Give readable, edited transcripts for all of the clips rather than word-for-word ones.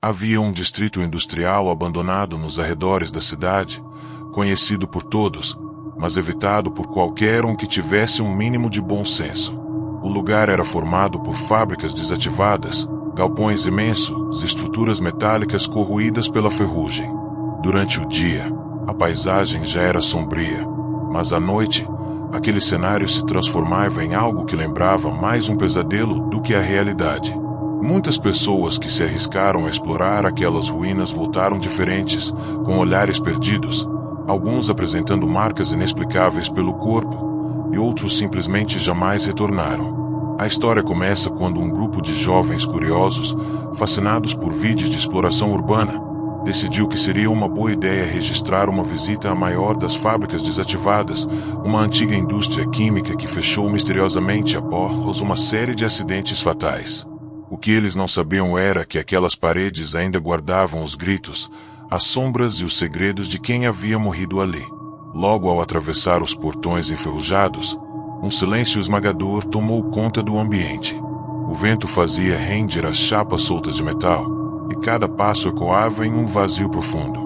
Havia um distrito industrial abandonado nos arredores da cidade, conhecido por todos, mas evitado por qualquer um que tivesse um mínimo de bom senso. O lugar era formado por fábricas desativadas, galpões imensos e estruturas metálicas corroídas pela ferrugem. Durante o dia, a paisagem já era sombria, mas à noite, aquele cenário se transformava em algo que lembrava mais um pesadelo do que a realidade. Muitas pessoas que se arriscaram a explorar aquelas ruínas voltaram diferentes, com olhares perdidos, alguns apresentando marcas inexplicáveis pelo corpo, e outros simplesmente jamais retornaram. A história começa quando um grupo de jovens curiosos, fascinados por vídeos de exploração urbana, decidiu que seria uma boa ideia registrar uma visita à maior das fábricas desativadas, uma antiga indústria química que fechou misteriosamente após uma série de acidentes fatais. O que eles não sabiam era que aquelas paredes ainda guardavam os gritos, as sombras e os segredos de quem havia morrido ali. Logo ao atravessar os portões enferrujados, um silêncio esmagador tomou conta do ambiente. O vento fazia render as chapas soltas de metal, e cada passo ecoava em um vazio profundo.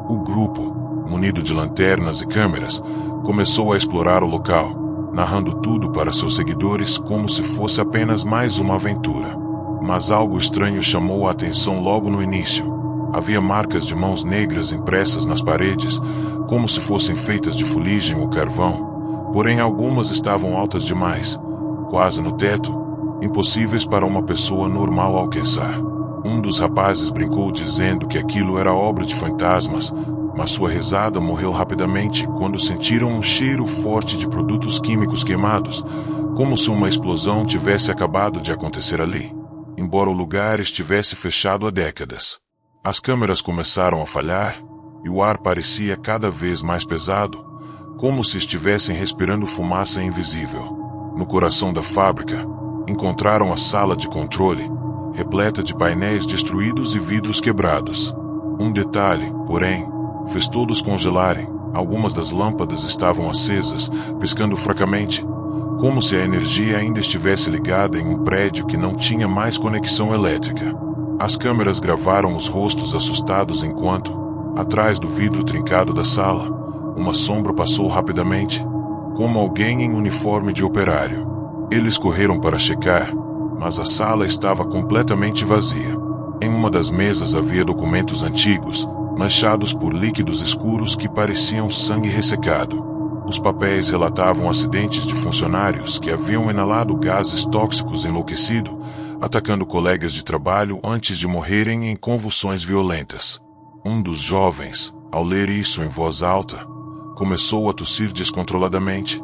O grupo, munido de lanternas e câmeras, começou a explorar o local, narrando tudo para seus seguidores como se fosse apenas mais uma aventura. Mas algo estranho chamou a atenção logo no início. Havia marcas de mãos negras impressas nas paredes, como se fossem feitas de fuligem ou carvão, porém algumas estavam altas demais, quase no teto, impossíveis para uma pessoa normal alcançar. Um dos rapazes brincou dizendo que aquilo era obra de fantasmas, mas sua risada morreu rapidamente quando sentiram um cheiro forte de produtos químicos queimados, como se uma explosão tivesse acabado de acontecer ali, embora o lugar estivesse fechado há décadas. As câmeras começaram a falhar, e o ar parecia cada vez mais pesado, como se estivessem respirando fumaça invisível. No coração da fábrica, encontraram a sala de controle, repleta de painéis destruídos e vidros quebrados. Um detalhe, porém, fez todos congelarem. Algumas das lâmpadas estavam acesas, piscando fracamente, como se a energia ainda estivesse ligada em um prédio que não tinha mais conexão elétrica. As câmeras gravaram os rostos assustados enquanto, atrás do vidro trincado da sala, uma sombra passou rapidamente, como alguém em uniforme de operário. Eles correram para checar, mas a sala estava completamente vazia. Em uma das mesas havia documentos antigos, manchados por líquidos escuros que pareciam sangue ressecado. Os papéis relatavam acidentes de funcionários que haviam inalado gases tóxicos enlouquecido, atacando colegas de trabalho antes de morrerem em convulsões violentas. Um dos jovens, ao ler isso em voz alta, começou a tossir descontroladamente,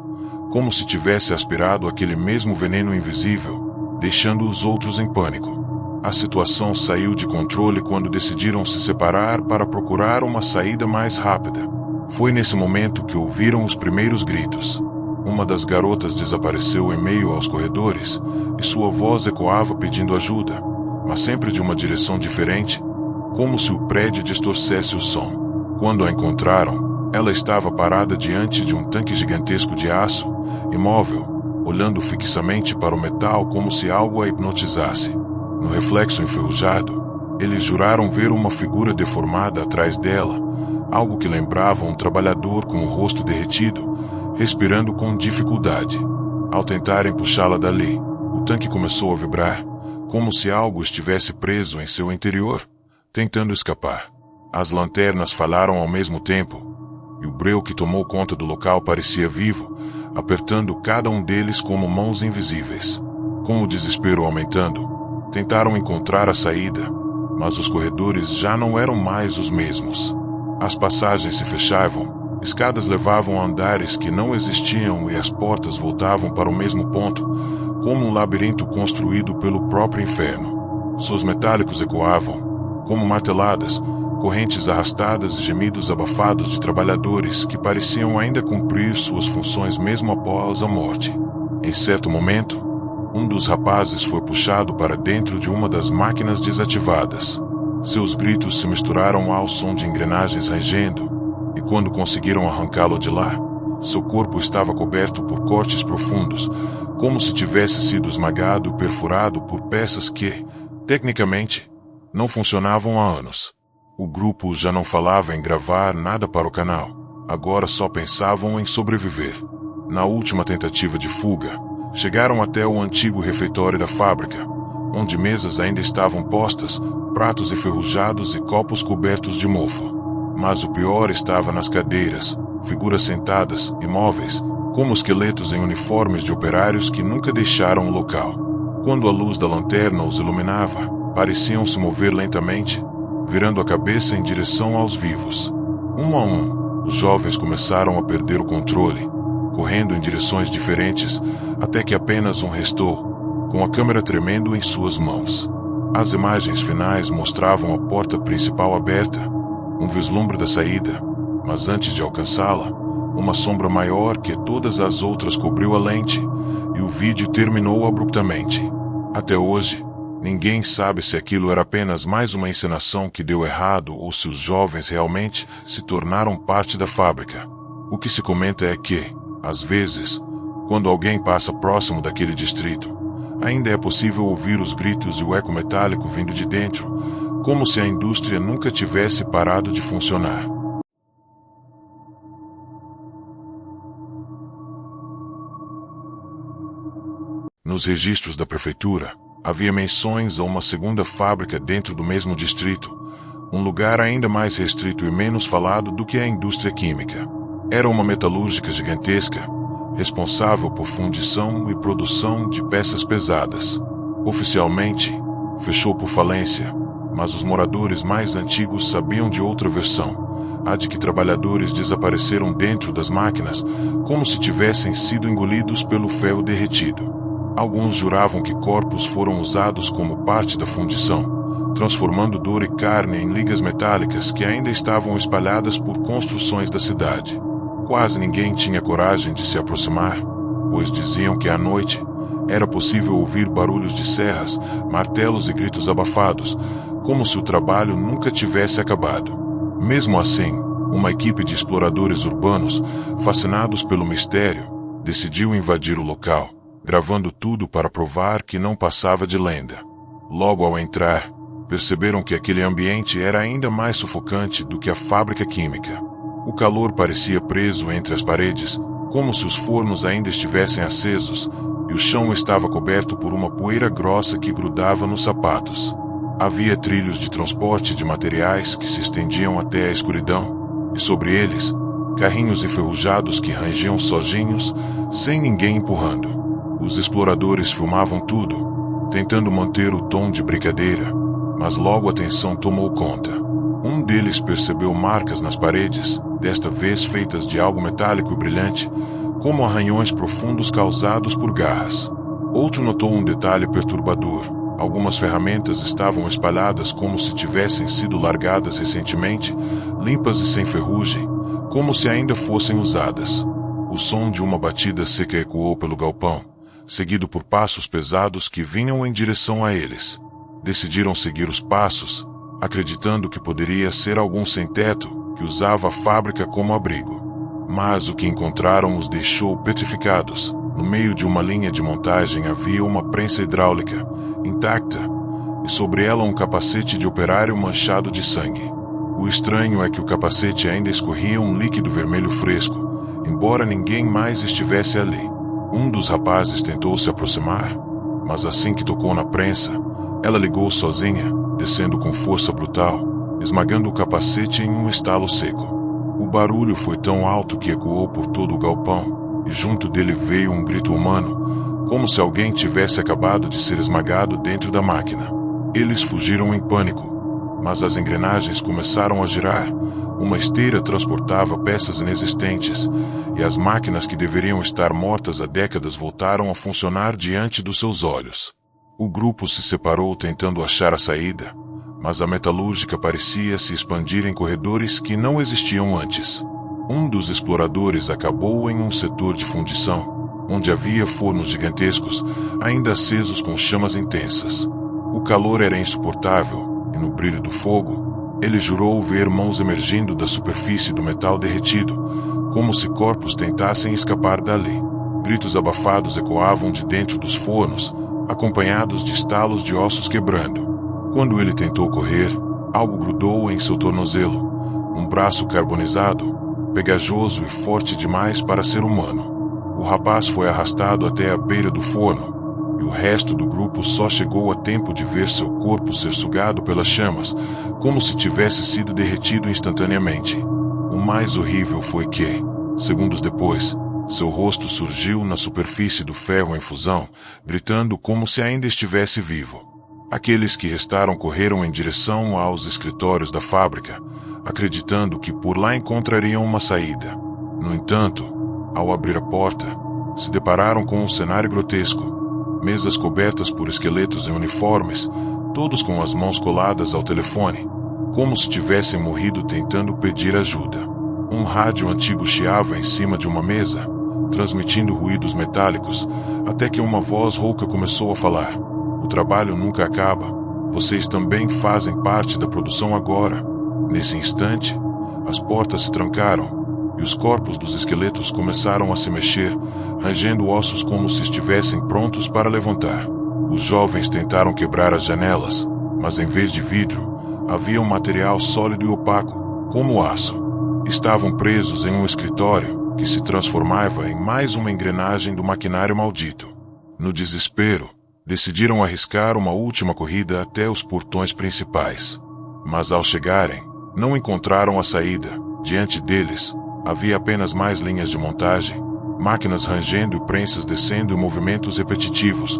como se tivesse aspirado aquele mesmo veneno invisível, deixando os outros em pânico. A situação saiu de controle quando decidiram se separar para procurar uma saída mais rápida. Foi nesse momento que ouviram os primeiros gritos. Uma das garotas desapareceu em meio aos corredores, e sua voz ecoava pedindo ajuda, mas sempre de uma direção diferente, como se o prédio distorcesse o som. Quando a encontraram, ela estava parada diante de um tanque gigantesco de aço, imóvel, olhando fixamente para o metal como se algo a hipnotizasse. No reflexo enferrujado, eles juraram ver uma figura deformada atrás dela, algo que lembrava um trabalhador com o rosto derretido, respirando com dificuldade. Ao tentarem puxá-la dali, o tanque começou a vibrar, como se algo estivesse preso em seu interior, tentando escapar. As lanternas falharam ao mesmo tempo, e o breu que tomou conta do local parecia vivo, apertando cada um deles como mãos invisíveis. Com o desespero aumentando, tentaram encontrar a saída, mas os corredores já não eram mais os mesmos. As passagens se fechavam, escadas levavam a andares que não existiam e as portas voltavam para o mesmo ponto, como um labirinto construído pelo próprio inferno. Sons metálicos ecoavam, como marteladas, correntes arrastadas e gemidos abafados de trabalhadores que pareciam ainda cumprir suas funções mesmo após a morte. Em certo momento, um dos rapazes foi puxado para dentro de uma das máquinas desativadas. Seus gritos se misturaram ao som de engrenagens rangendo, e quando conseguiram arrancá-lo de lá, seu corpo estava coberto por cortes profundos, como se tivesse sido esmagado e perfurado por peças que, tecnicamente, não funcionavam há anos. O grupo já não falava em gravar nada para o canal, agora só pensavam em sobreviver. Na última tentativa de fuga, chegaram até o antigo refeitório da fábrica, onde mesas ainda estavam postas, pratos enferrujados e copos cobertos de mofo. Mas o pior estava nas cadeiras, figuras sentadas, imóveis, como esqueletos em uniformes de operários que nunca deixaram o local. Quando a luz da lanterna os iluminava, pareciam se mover lentamente, virando a cabeça em direção aos vivos. Um a um, os jovens começaram a perder o controle, correndo em direções diferentes, até que apenas um restou, com a câmera tremendo em suas mãos. As imagens finais mostravam a porta principal aberta, um vislumbre da saída, mas antes de alcançá-la, uma sombra maior que todas as outras cobriu a lente, e o vídeo terminou abruptamente. Até hoje, ninguém sabe se aquilo era apenas mais uma encenação que deu errado ou se os jovens realmente se tornaram parte da fábrica. O que se comenta é que, às vezes, quando alguém passa próximo daquele distrito, ainda é possível ouvir os gritos e o eco metálico vindo de dentro, como se a indústria nunca tivesse parado de funcionar. Nos registros da prefeitura, havia menções a uma segunda fábrica dentro do mesmo distrito, um lugar ainda mais restrito e menos falado do que a indústria química. Era uma metalúrgica gigantesca, responsável por fundição e produção de peças pesadas. Oficialmente, fechou por falência, mas os moradores mais antigos sabiam de outra versão, a de que trabalhadores desapareceram dentro das máquinas, como se tivessem sido engolidos pelo ferro derretido. Alguns juravam que corpos foram usados como parte da fundição, transformando dor e carne em ligas metálicas que ainda estavam espalhadas por construções da cidade. Quase ninguém tinha coragem de se aproximar, pois diziam que à noite era possível ouvir barulhos de serras, martelos e gritos abafados, como se o trabalho nunca tivesse acabado. Mesmo assim, uma equipe de exploradores urbanos, fascinados pelo mistério, decidiu invadir o local, gravando tudo para provar que não passava de lenda. Logo ao entrar, perceberam que aquele ambiente era ainda mais sufocante do que a fábrica química. O calor parecia preso entre as paredes, como se os fornos ainda estivessem acesos, e o chão estava coberto por uma poeira grossa que grudava nos sapatos. Havia trilhos de transporte de materiais que se estendiam até a escuridão, e sobre eles, carrinhos enferrujados que rangiam sozinhos, sem ninguém empurrando. Os exploradores filmavam tudo, tentando manter o tom de brincadeira, mas logo a tensão tomou conta. Um deles percebeu marcas nas paredes, desta vez feitas de algo metálico e brilhante, como arranhões profundos causados por garras. Outro notou um detalhe perturbador. Algumas ferramentas estavam espalhadas como se tivessem sido largadas recentemente, limpas e sem ferrugem, como se ainda fossem usadas. O som de uma batida seca ecoou pelo galpão, seguido por passos pesados que vinham em direção a eles. Decidiram seguir os passos, acreditando que poderia ser algum sem-teto que usava a fábrica como abrigo. Mas o que encontraram os deixou petrificados. No meio de uma linha de montagem havia uma prensa hidráulica, intacta, e sobre ela um capacete de operário manchado de sangue. O estranho é que o capacete ainda escorria um líquido vermelho fresco, embora ninguém mais estivesse ali. Um dos rapazes tentou se aproximar, mas assim que tocou na prensa, ela ligou sozinha, descendo com força brutal, esmagando o capacete em um estalo seco. O barulho foi tão alto que ecoou por todo o galpão, e junto dele veio um grito humano, como se alguém tivesse acabado de ser esmagado dentro da máquina. Eles fugiram em pânico, mas as engrenagens começaram a girar. Uma esteira transportava peças inexistentes, e as máquinas que deveriam estar mortas há décadas voltaram a funcionar diante dos seus olhos. O grupo se separou tentando achar a saída, mas a metalúrgica parecia se expandir em corredores que não existiam antes. Um dos exploradores acabou em um setor de fundição, onde havia fornos gigantescos, ainda acesos com chamas intensas. O calor era insuportável, e no brilho do fogo, ele jurou ver mãos emergindo da superfície do metal derretido, como se corpos tentassem escapar dali. Gritos abafados ecoavam de dentro dos fornos, acompanhados de estalos de ossos quebrando. Quando ele tentou correr, algo grudou em seu tornozelo, um braço carbonizado, pegajoso e forte demais para ser humano. O rapaz foi arrastado até a beira do forno, e o resto do grupo só chegou a tempo de ver seu corpo ser sugado pelas chamas, como se tivesse sido derretido instantaneamente. O mais horrível foi que, segundos depois, seu rosto surgiu na superfície do ferro em fusão, gritando como se ainda estivesse vivo. Aqueles que restaram correram em direção aos escritórios da fábrica, acreditando que por lá encontrariam uma saída. No entanto, ao abrir a porta, se depararam com um cenário grotesco. Mesas cobertas por esqueletos em uniformes, todos com as mãos coladas ao telefone, como se tivessem morrido tentando pedir ajuda. Um rádio antigo chiava em cima de uma mesa, transmitindo ruídos metálicos, até que uma voz rouca começou a falar. O trabalho nunca acaba. Vocês também fazem parte da produção agora. Nesse instante, as portas se trancaram, e os corpos dos esqueletos começaram a se mexer, rangendo ossos como se estivessem prontos para levantar. Os jovens tentaram quebrar as janelas, mas em vez de vidro, havia um material sólido e opaco, como aço. Estavam presos em um escritório que se transformava em mais uma engrenagem do maquinário maldito. No desespero, decidiram arriscar uma última corrida até os portões principais. Mas ao chegarem, não encontraram a saída. Diante deles, havia apenas mais linhas de montagem, máquinas rangendo e prensas descendo em movimentos repetitivos,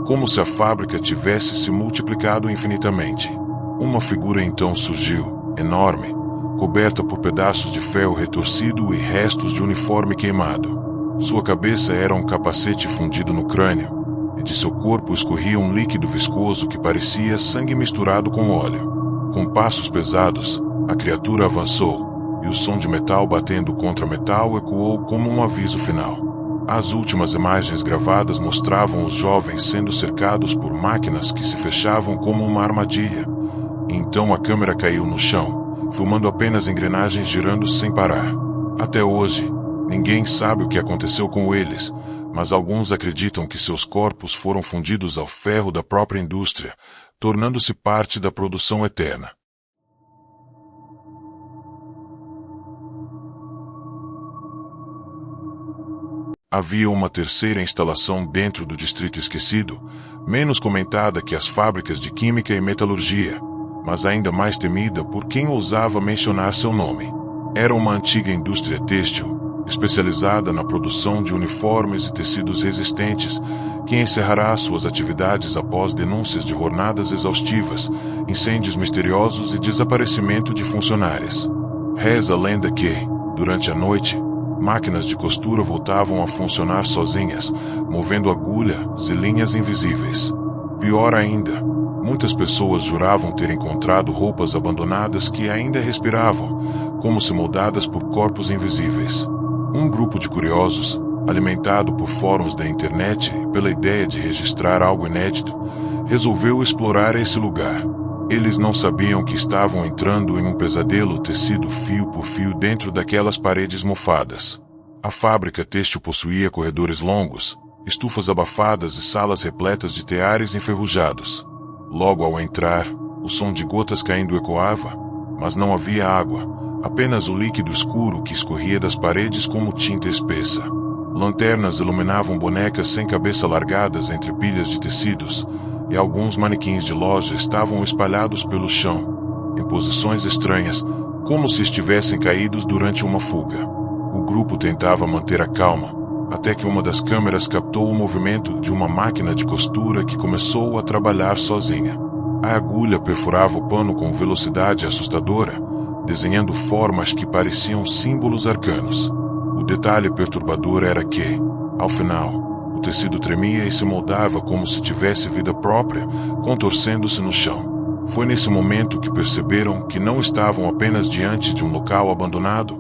como se a fábrica tivesse se multiplicado infinitamente. Uma figura então surgiu, enorme, coberta por pedaços de ferro retorcido e restos de uniforme queimado. Sua cabeça era um capacete fundido no crânio, e de seu corpo escorria um líquido viscoso que parecia sangue misturado com óleo. Com passos pesados, a criatura avançou, e o som de metal batendo contra metal ecoou como um aviso final. As últimas imagens gravadas mostravam os jovens sendo cercados por máquinas que se fechavam como uma armadilha. E então a câmera caiu no chão, filmando apenas engrenagens girando sem parar. Até hoje, ninguém sabe o que aconteceu com eles, mas alguns acreditam que seus corpos foram fundidos ao ferro da própria indústria, tornando-se parte da produção eterna. Havia uma terceira instalação dentro do Distrito Esquecido, menos comentada que as fábricas de química e metalurgia, mas ainda mais temida por quem ousava mencionar seu nome. Era uma antiga indústria têxtil, especializada na produção de uniformes e tecidos resistentes, que encerrará suas atividades após denúncias de jornadas exaustivas, incêndios misteriosos e desaparecimento de funcionárias. Reza a lenda que, durante a noite, máquinas de costura voltavam a funcionar sozinhas, movendo agulhas e linhas invisíveis. Pior ainda, muitas pessoas juravam ter encontrado roupas abandonadas que ainda respiravam, como se moldadas por corpos invisíveis. Um grupo de curiosos, alimentado por fóruns da internet e pela ideia de registrar algo inédito, resolveu explorar esse lugar. Eles não sabiam que estavam entrando em um pesadelo tecido fio por fio dentro daquelas paredes mofadas. A fábrica têxtil possuía corredores longos, estufas abafadas e salas repletas de teares enferrujados. Logo ao entrar, o som de gotas caindo ecoava, mas não havia água, apenas o líquido escuro que escorria das paredes como tinta espessa. Lanternas iluminavam bonecas sem cabeça largadas entre pilhas de tecidos, e alguns manequins de loja estavam espalhados pelo chão, em posições estranhas, como se estivessem caídos durante uma fuga. O grupo tentava manter a calma, até que uma das câmeras captou o movimento de uma máquina de costura que começou a trabalhar sozinha. A agulha perfurava o pano com velocidade assustadora, desenhando formas que pareciam símbolos arcanos. O detalhe perturbador era que, ao final, o tecido tremia e se moldava como se tivesse vida própria, contorcendo-se no chão. Foi nesse momento que perceberam que não estavam apenas diante de um local abandonado,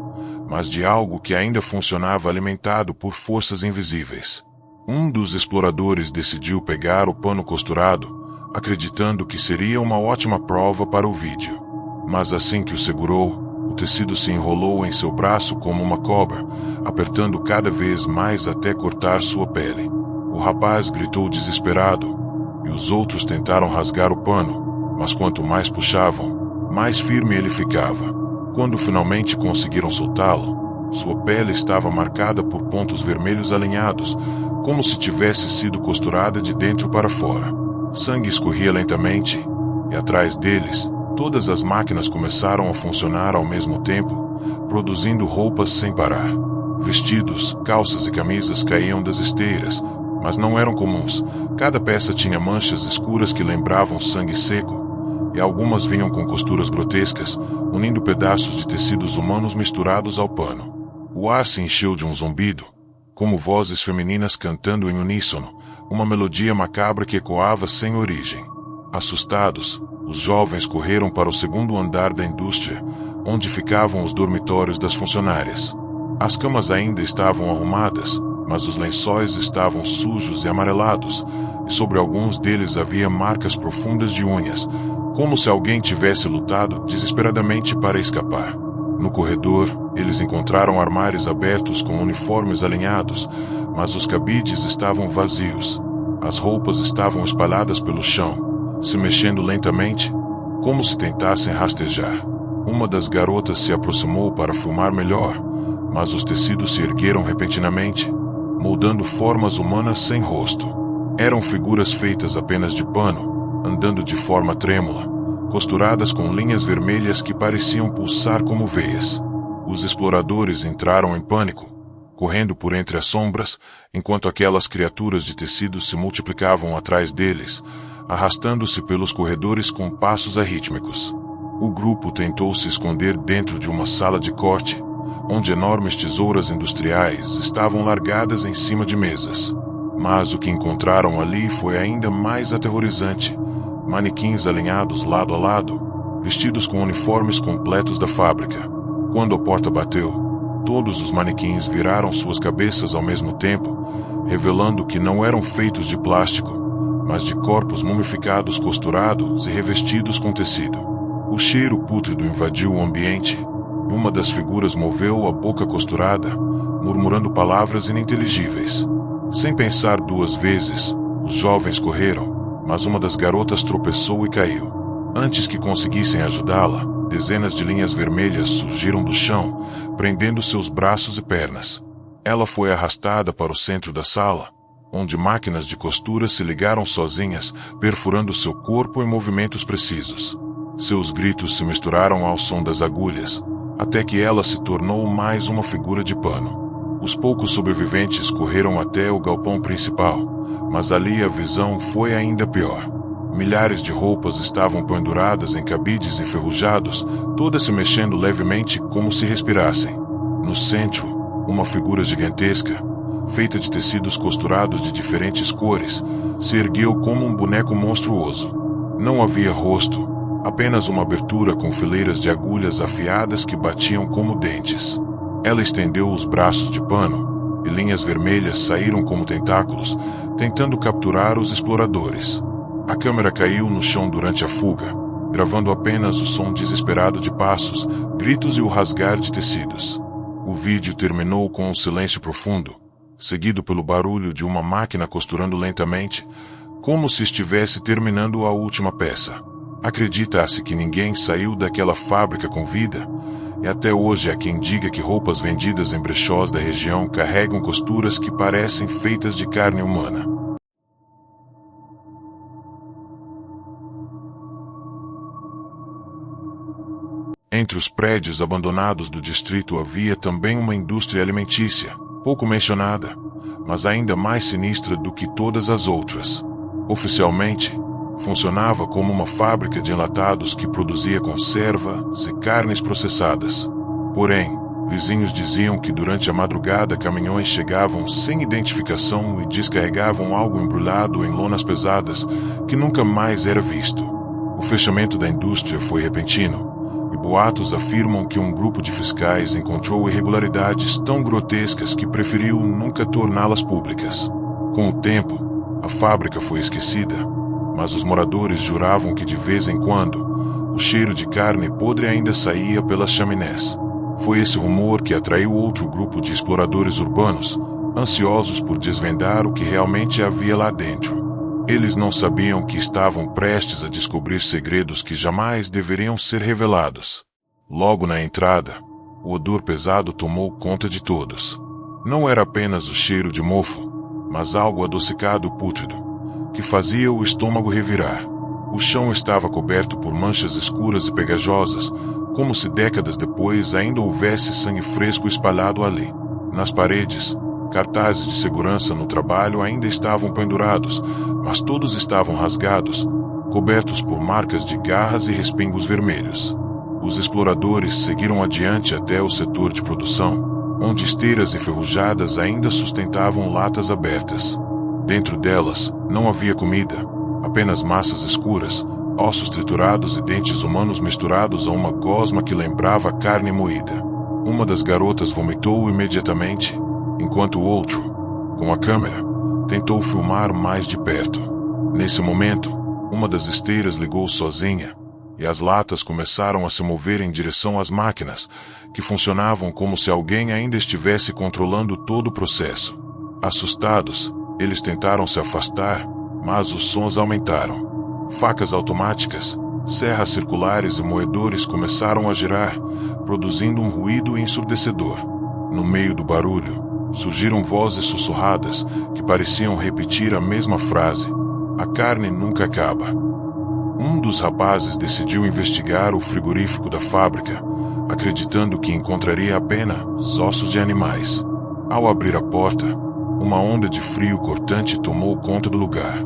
mas de algo que ainda funcionava alimentado por forças invisíveis. Um dos exploradores decidiu pegar o pano costurado, acreditando que seria uma ótima prova para o vídeo. Mas assim que o segurou, o tecido se enrolou em seu braço como uma cobra, apertando cada vez mais até cortar sua pele. O rapaz gritou desesperado, e os outros tentaram rasgar o pano, mas quanto mais puxavam, mais firme ele ficava. Quando finalmente conseguiram soltá-lo, sua pele estava marcada por pontos vermelhos alinhados, como se tivesse sido costurada de dentro para fora. Sangue escorria lentamente, e atrás deles, todas as máquinas começaram a funcionar ao mesmo tempo, produzindo roupas sem parar. Vestidos, calças e camisas caíam das esteiras, mas não eram comuns. Cada peça tinha manchas escuras que lembravam sangue seco, e algumas vinham com costuras grotescas, unindo pedaços de tecidos humanos misturados ao pano. O ar se encheu de um zumbido, como vozes femininas cantando em uníssono, uma melodia macabra que ecoava sem origem. Assustados, os jovens correram para o segundo andar da indústria, onde ficavam os dormitórios das funcionárias. As camas ainda estavam arrumadas, mas os lençóis estavam sujos e amarelados, e sobre alguns deles havia marcas profundas de unhas, como se alguém tivesse lutado desesperadamente para escapar. No corredor, eles encontraram armários abertos com uniformes alinhados, mas os cabides estavam vazios. As roupas estavam espalhadas pelo chão, se mexendo lentamente, como se tentassem rastejar. Uma das garotas se aproximou para filmar melhor, mas os tecidos se ergueram repentinamente, moldando formas humanas sem rosto. Eram figuras feitas apenas de pano, andando de forma trêmula, costuradas com linhas vermelhas que pareciam pulsar como veias. Os exploradores entraram em pânico, correndo por entre as sombras, enquanto aquelas criaturas de tecido se multiplicavam atrás deles, arrastando-se pelos corredores com passos arrítmicos. O grupo tentou se esconder dentro de uma sala de corte, onde enormes tesouras industriais estavam largadas em cima de mesas. Mas o que encontraram ali foi ainda mais aterrorizante. Manequins alinhados lado a lado, vestidos com uniformes completos da fábrica. Quando a porta bateu, todos os manequins viraram suas cabeças ao mesmo tempo, revelando que não eram feitos de plástico, mas de corpos mumificados costurados e revestidos com tecido. O cheiro pútrido invadiu o ambiente, e uma das figuras moveu a boca costurada, murmurando palavras ininteligíveis. Sem pensar duas vezes, os jovens correram, mas uma das garotas tropeçou e caiu. Antes que conseguissem ajudá-la, dezenas de linhas vermelhas surgiram do chão, prendendo seus braços e pernas. Ela foi arrastada para o centro da sala, onde máquinas de costura se ligaram sozinhas, perfurando seu corpo em movimentos precisos. Seus gritos se misturaram ao som das agulhas, até que ela se tornou mais uma figura de pano. Os poucos sobreviventes correram até o galpão principal, mas ali a visão foi ainda pior. Milhares de roupas estavam penduradas em cabides enferrujados, todas se mexendo levemente como se respirassem. No centro, uma figura gigantesca, feita de tecidos costurados de diferentes cores, se ergueu como um boneco monstruoso. Não havia rosto, apenas uma abertura com fileiras de agulhas afiadas que batiam como dentes. Ela estendeu os braços de pano, e linhas vermelhas saíram como tentáculos, tentando capturar os exploradores. A câmera caiu no chão durante a fuga, gravando apenas o som desesperado de passos, gritos e o rasgar de tecidos. O vídeo terminou com um silêncio profundo, seguido pelo barulho de uma máquina costurando lentamente, como se estivesse terminando a última peça. Acredita-se que ninguém saiu daquela fábrica com vida, e até hoje há quem diga que roupas vendidas em brechós da região carregam costuras que parecem feitas de carne humana. Entre os prédios abandonados do distrito havia também uma indústria alimentícia, pouco mencionada, mas ainda mais sinistra do que todas as outras. Oficialmente, funcionava como uma fábrica de enlatados que produzia conservas e carnes processadas. Porém, vizinhos diziam que durante a madrugada caminhões chegavam sem identificação e descarregavam algo embrulhado em lonas pesadas que nunca mais era visto. O fechamento da indústria foi repentino, e boatos afirmam que um grupo de fiscais encontrou irregularidades tão grotescas que preferiu nunca torná-las públicas. Com o tempo, a fábrica foi esquecida, mas os moradores juravam que de vez em quando o cheiro de carne podre ainda saía pelas chaminés. Foi esse rumor que atraiu outro grupo de exploradores urbanos, ansiosos por desvendar o que realmente havia lá dentro. Eles não sabiam que estavam prestes a descobrir segredos que jamais deveriam ser revelados. Logo na entrada, o odor pesado tomou conta de todos. Não era apenas o cheiro de mofo, mas algo adocicado e pútrido, que fazia o estômago revirar. O chão estava coberto por manchas escuras e pegajosas, como se décadas depois ainda houvesse sangue fresco espalhado ali. Nas paredes, cartazes de segurança no trabalho ainda estavam pendurados, mas todos estavam rasgados, cobertos por marcas de garras e respingos vermelhos. Os exploradores seguiram adiante até o setor de produção, onde esteiras enferrujadas ainda sustentavam latas abertas. Dentro delas, não havia comida, apenas massas escuras, ossos triturados e dentes humanos misturados a uma gosma que lembrava carne moída. Uma das garotas vomitou imediatamente, enquanto o outro, com a câmera, tentou filmar mais de perto. Nesse momento, uma das esteiras ligou sozinha, e as latas começaram a se mover em direção às máquinas, que funcionavam como se alguém ainda estivesse controlando todo o processo. Assustados, eles tentaram se afastar, mas os sons aumentaram. Facas automáticas, serras circulares e moedores começaram a girar, produzindo um ruído ensurdecedor. No meio do barulho, surgiram vozes sussurradas que pareciam repetir a mesma frase: "A carne nunca acaba." Um dos rapazes decidiu investigar o frigorífico da fábrica, acreditando que encontraria apenas ossos de animais. Ao abrir a porta, uma onda de frio cortante tomou conta do lugar.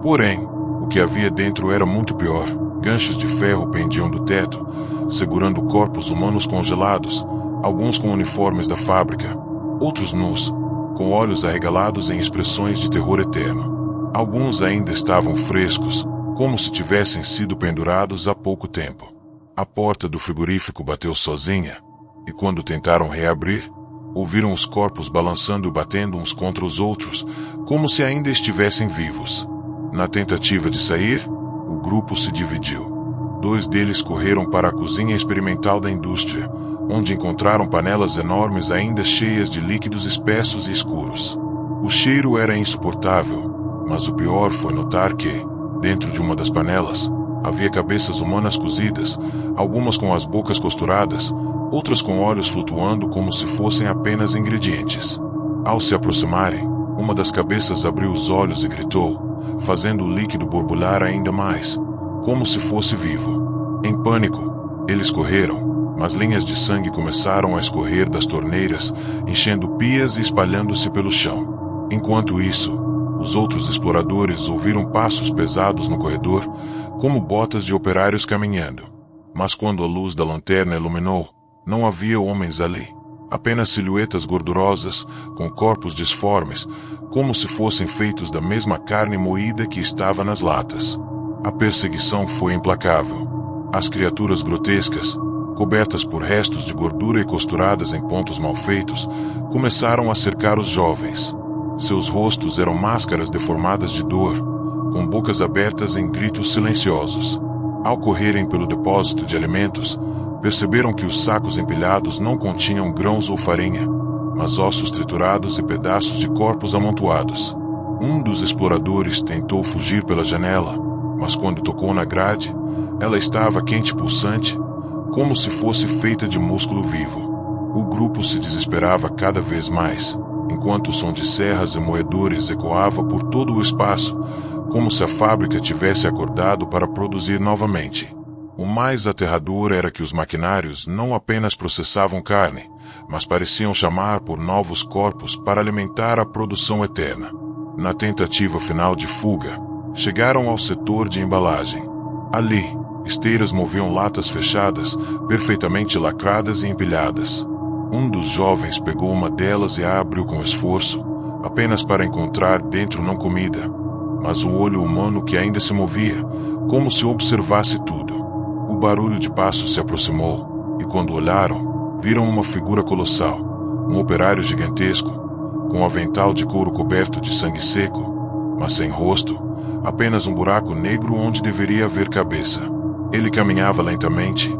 Porém, o que havia dentro era muito pior. Ganchos de ferro pendiam do teto, segurando corpos humanos congelados, alguns com uniformes da fábrica, outros nus, com olhos arregalados em expressões de terror eterno. Alguns ainda estavam frescos, como se tivessem sido pendurados há pouco tempo. A porta do frigorífico bateu sozinha, e quando tentaram reabrir, ouviram os corpos balançando e batendo uns contra os outros, como se ainda estivessem vivos. Na tentativa de sair, o grupo se dividiu. 2 deles correram para a cozinha experimental da indústria, onde encontraram panelas enormes ainda cheias de líquidos espessos e escuros. O cheiro era insuportável, mas o pior foi notar que, dentro de uma das panelas, havia cabeças humanas cozidas, algumas com as bocas costuradas, outras com olhos flutuando como se fossem apenas ingredientes. Ao se aproximarem, uma das cabeças abriu os olhos e gritou, fazendo o líquido borbulhar ainda mais, como se fosse vivo. Em pânico, eles correram, mas linhas de sangue começaram a escorrer das torneiras, enchendo pias e espalhando-se pelo chão. Enquanto isso, os outros exploradores ouviram passos pesados no corredor, como botas de operários caminhando. Mas quando a luz da lanterna iluminou, não havia homens ali. Apenas silhuetas gordurosas, com corpos disformes, como se fossem feitos da mesma carne moída que estava nas latas. A perseguição foi implacável. As criaturas grotescas, cobertas por restos de gordura e costuradas em pontos mal feitos, começaram a cercar os jovens. Seus rostos eram máscaras deformadas de dor, com bocas abertas em gritos silenciosos. Ao correrem pelo depósito de alimentos, perceberam que os sacos empilhados não continham grãos ou farinha, mas ossos triturados e pedaços de corpos amontoados. Um dos exploradores tentou fugir pela janela, mas quando tocou na grade, ela estava quente e pulsante, como se fosse feita de músculo vivo. O grupo se desesperava cada vez mais, enquanto o som de serras e moedores ecoava por todo o espaço, como se a fábrica tivesse acordado para produzir novamente. O mais aterrador era que os maquinários não apenas processavam carne, mas pareciam chamar por novos corpos para alimentar a produção eterna. Na tentativa final de fuga, chegaram ao setor de embalagem. Ali, esteiras moviam latas fechadas, perfeitamente lacradas e empilhadas. Um dos jovens pegou uma delas e a abriu com esforço, apenas para encontrar dentro não comida, mas um olho humano que ainda se movia, como se observasse tudo. O barulho de passos se aproximou, e quando olharam, viram uma figura colossal, um operário gigantesco, com um avental de couro coberto de sangue seco, mas sem rosto, Apenas um buraco negro onde deveria haver cabeça. Ele caminhava lentamente,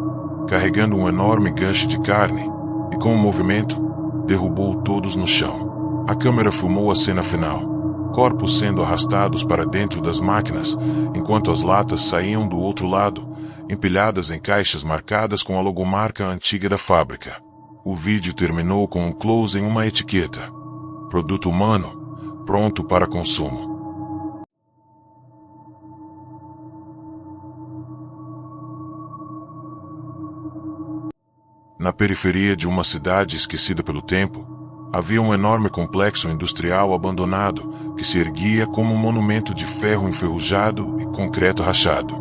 carregando um enorme gancho de carne, e com um movimento, derrubou todos no chão. A câmera filmou a cena final. Corpos sendo arrastados para dentro das máquinas, enquanto as latas saíam do outro lado, empilhadas em caixas marcadas com a logomarca antiga da fábrica. O vídeo terminou com um close em uma etiqueta: produto humano, pronto para consumo. Na periferia de uma cidade esquecida pelo tempo, havia um enorme complexo industrial abandonado que se erguia como um monumento de ferro enferrujado e concreto rachado.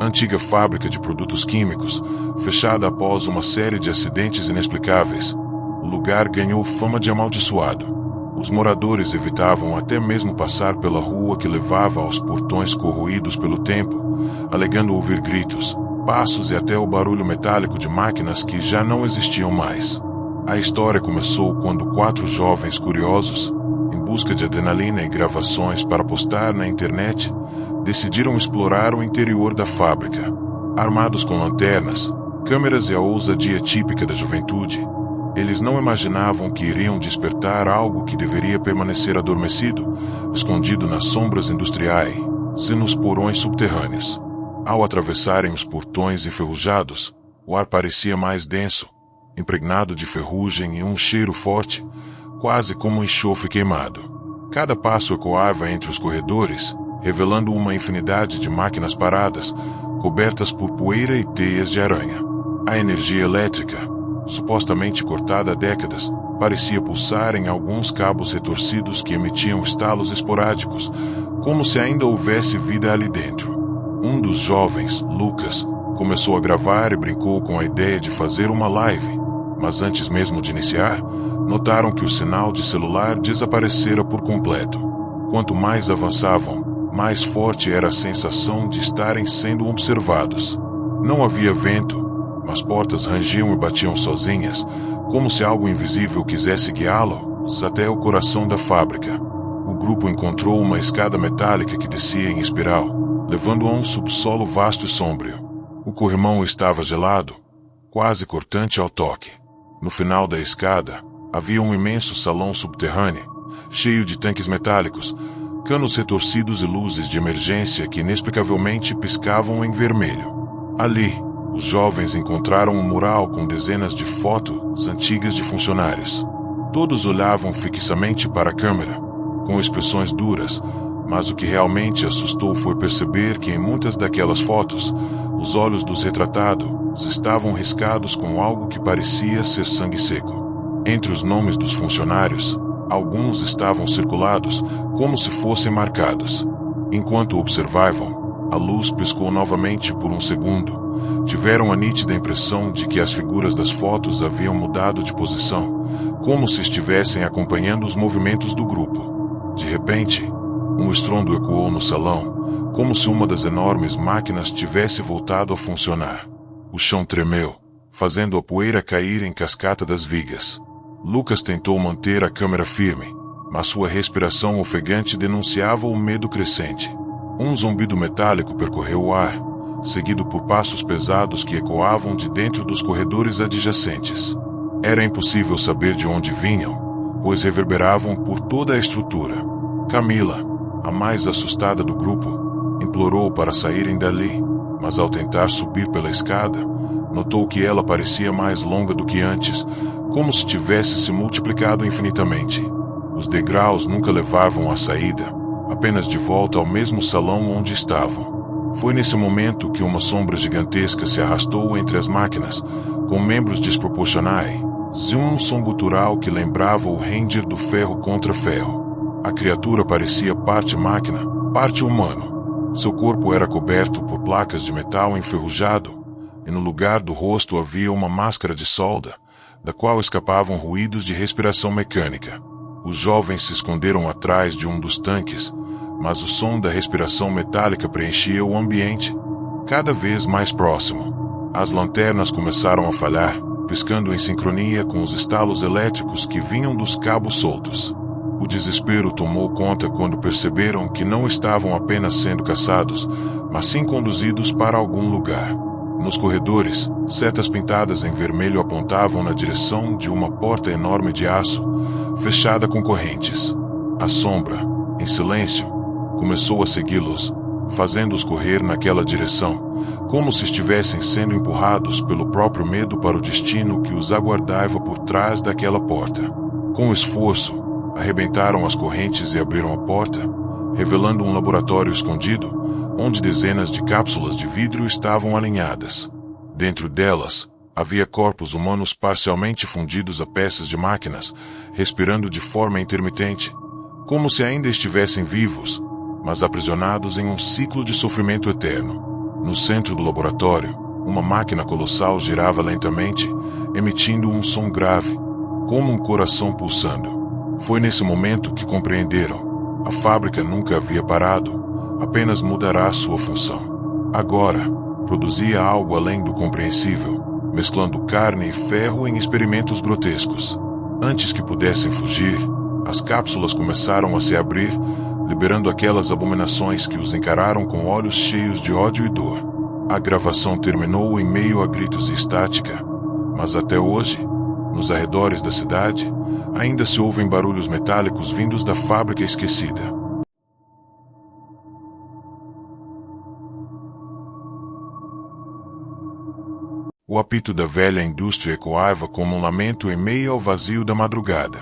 Antiga fábrica de produtos químicos, fechada após uma série de acidentes inexplicáveis, o lugar ganhou fama de amaldiçoado. Os moradores evitavam até mesmo passar pela rua que levava aos portões corroídos pelo tempo, alegando ouvir gritos, passos e até o barulho metálico de máquinas que já não existiam mais. A história começou quando 4 jovens curiosos, em busca de adrenalina e gravações para postar na internet, decidiram explorar o interior da fábrica. Armados com lanternas, câmeras e a ousadia típica da juventude, eles não imaginavam que iriam despertar algo que deveria permanecer adormecido, escondido nas sombras industriais e nos porões subterrâneos. Ao atravessarem os portões enferrujados, o ar parecia mais denso, impregnado de ferrugem e um cheiro forte, quase como um enxofre queimado. Cada passo ecoava entre os corredores, revelando uma infinidade de máquinas paradas, cobertas por poeira e teias de aranha. A energia elétrica, supostamente cortada há décadas, parecia pulsar em alguns cabos retorcidos que emitiam estalos esporádicos, como se ainda houvesse vida ali dentro. Um dos jovens, Lucas, começou a gravar e brincou com a ideia de fazer uma live, mas antes mesmo de iniciar, notaram que o sinal de celular desaparecera por completo. Quanto mais avançavam, mais forte era a sensação de estarem sendo observados. Não havia vento, mas portas rangiam e batiam sozinhas, como se algo invisível quisesse guiá-los até o coração da fábrica. O grupo encontrou uma escada metálica que descia em espiral, levando a um subsolo vasto e sombrio. O corrimão estava gelado, quase cortante ao toque. No final da escada, havia um imenso salão subterrâneo, cheio de tanques metálicos, canos retorcidos e luzes de emergência que inexplicavelmente piscavam em vermelho. Ali, os jovens encontraram um mural com dezenas de fotos antigas de funcionários. Todos olhavam fixamente para a câmera, com expressões duras, mas o que realmente assustou foi perceber que em muitas daquelas fotos, os olhos dos retratados estavam riscados com algo que parecia ser sangue seco. Entre os nomes dos funcionários, alguns estavam circulados como se fossem marcados. Enquanto observavam, a luz piscou novamente por um segundo. Tiveram a nítida impressão de que as figuras das fotos haviam mudado de posição, como se estivessem acompanhando os movimentos do grupo. De repente, um estrondo ecoou no salão, como se uma das enormes máquinas tivesse voltado a funcionar. O chão tremeu, fazendo a poeira cair em cascata das vigas. Lucas tentou manter a câmera firme, mas sua respiração ofegante denunciava o medo crescente. Um zumbido metálico percorreu o ar, seguido por passos pesados que ecoavam de dentro dos corredores adjacentes. Era impossível saber de onde vinham, pois reverberavam por toda a estrutura. Camila, a mais assustada do grupo, implorou para saírem dali, mas ao tentar subir pela escada, notou que ela parecia mais longa do que antes, como se tivesse se multiplicado infinitamente. Os degraus nunca levavam à saída, apenas de volta ao mesmo salão onde estavam. Foi nesse momento que uma sombra gigantesca se arrastou entre as máquinas, com membros desproporcionais, e um som gutural que lembrava o ranger do ferro contra ferro. A criatura parecia parte máquina, parte humano. Seu corpo era coberto por placas de metal enferrujado, e no lugar do rosto havia uma máscara de solda, da qual escapavam ruídos de respiração mecânica. Os jovens se esconderam atrás de um dos tanques, mas o som da respiração metálica preenchia o ambiente, cada vez mais próximo. As lanternas começaram a falhar, piscando em sincronia com os estalos elétricos que vinham dos cabos soltos. O desespero tomou conta quando perceberam que não estavam apenas sendo caçados, mas sim conduzidos para algum lugar. Nos corredores, setas pintadas em vermelho apontavam na direção de uma porta enorme de aço, fechada com correntes. A sombra, em silêncio, começou a segui-los, fazendo-os correr naquela direção, como se estivessem sendo empurrados pelo próprio medo para o destino que os aguardava por trás daquela porta. Com esforço, arrebentaram as correntes e abriram a porta, revelando um laboratório escondido, onde dezenas de cápsulas de vidro estavam alinhadas. Dentro delas, havia corpos humanos parcialmente fundidos a peças de máquinas, respirando de forma intermitente, como se ainda estivessem vivos, mas aprisionados em um ciclo de sofrimento eterno. No centro do laboratório, uma máquina colossal girava lentamente, emitindo um som grave, como um coração pulsando. Foi nesse momento que compreenderam. A fábrica nunca havia parado, apenas mudará sua função. Agora, produzia algo além do compreensível, mesclando carne e ferro em experimentos grotescos. Antes que pudessem fugir, as cápsulas começaram a se abrir, liberando aquelas abominações que os encararam com olhos cheios de ódio e dor. A gravação terminou em meio a gritos e estática, mas até hoje, nos arredores da cidade, ainda se ouvem barulhos metálicos vindos da fábrica esquecida. O apito da velha indústria ecoava como um lamento em meio ao vazio da madrugada.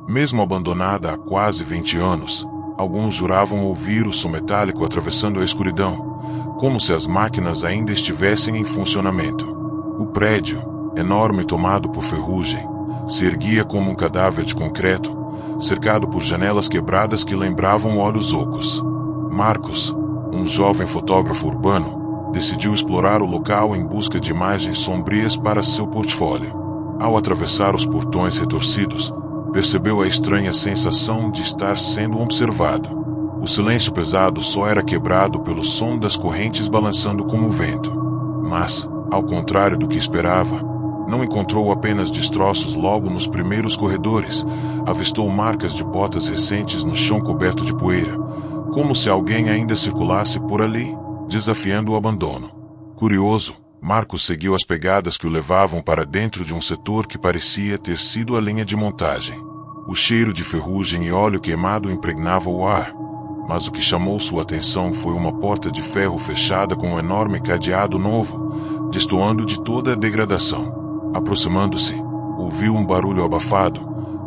Mesmo abandonada há quase 20 anos, alguns juravam ouvir o som metálico atravessando a escuridão, como se as máquinas ainda estivessem em funcionamento. O prédio, enorme e tomado por ferrugem, se erguia como um cadáver de concreto, cercado por janelas quebradas que lembravam olhos ocos. Marcos, um jovem fotógrafo urbano, decidiu explorar o local em busca de imagens sombrias para seu portfólio. Ao atravessar os portões retorcidos, percebeu a estranha sensação de estar sendo observado. O silêncio pesado só era quebrado pelo som das correntes balançando como o vento. Mas, ao contrário do que esperava, não encontrou apenas destroços logo nos primeiros corredores, avistou marcas de botas recentes no chão coberto de poeira, como se alguém ainda circulasse por ali, desafiando o abandono. Curioso, Marcos seguiu as pegadas que o levavam para dentro de um setor que parecia ter sido a linha de montagem. O cheiro de ferrugem e óleo queimado impregnava o ar, mas o que chamou sua atenção foi uma porta de ferro fechada com um enorme cadeado novo, destoando de toda a degradação. Aproximando-se, ouviu um barulho abafado,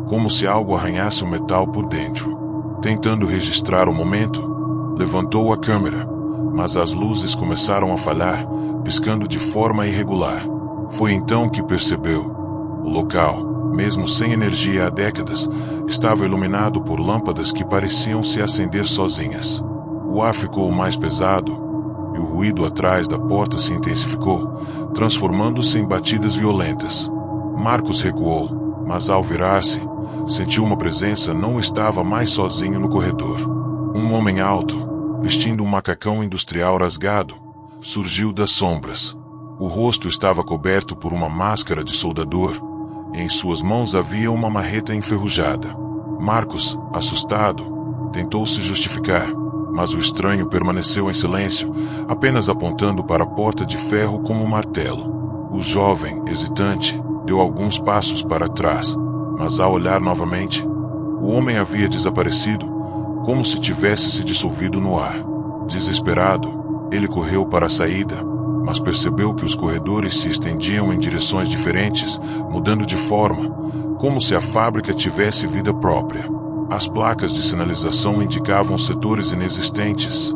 como se algo arranhasse o metal por dentro. Tentando registrar o momento, levantou a câmera, mas as luzes começaram a falhar, piscando de forma irregular. Foi então que percebeu. O local, mesmo sem energia há décadas, estava iluminado por lâmpadas que pareciam se acender sozinhas. O ar ficou mais pesado, e o ruído atrás da porta se intensificou, transformando-se em batidas violentas. Marcos recuou, mas ao virar-se, sentiu uma presença. Não estava mais sozinho no corredor. Um homem alto, vestindo um macacão industrial rasgado, surgiu das sombras. O rosto estava coberto por uma máscara de soldador, e em suas mãos havia uma marreta enferrujada. Marcos, assustado, tentou se justificar, mas o estranho permaneceu em silêncio, apenas apontando para a porta de ferro como um martelo. O jovem, hesitante, deu alguns passos para trás, mas ao olhar novamente, o homem havia desaparecido, como se tivesse se dissolvido no ar. Desesperado, ele correu para a saída, mas percebeu que os corredores se estendiam em direções diferentes, mudando de forma, como se a fábrica tivesse vida própria. As placas de sinalização indicavam setores inexistentes.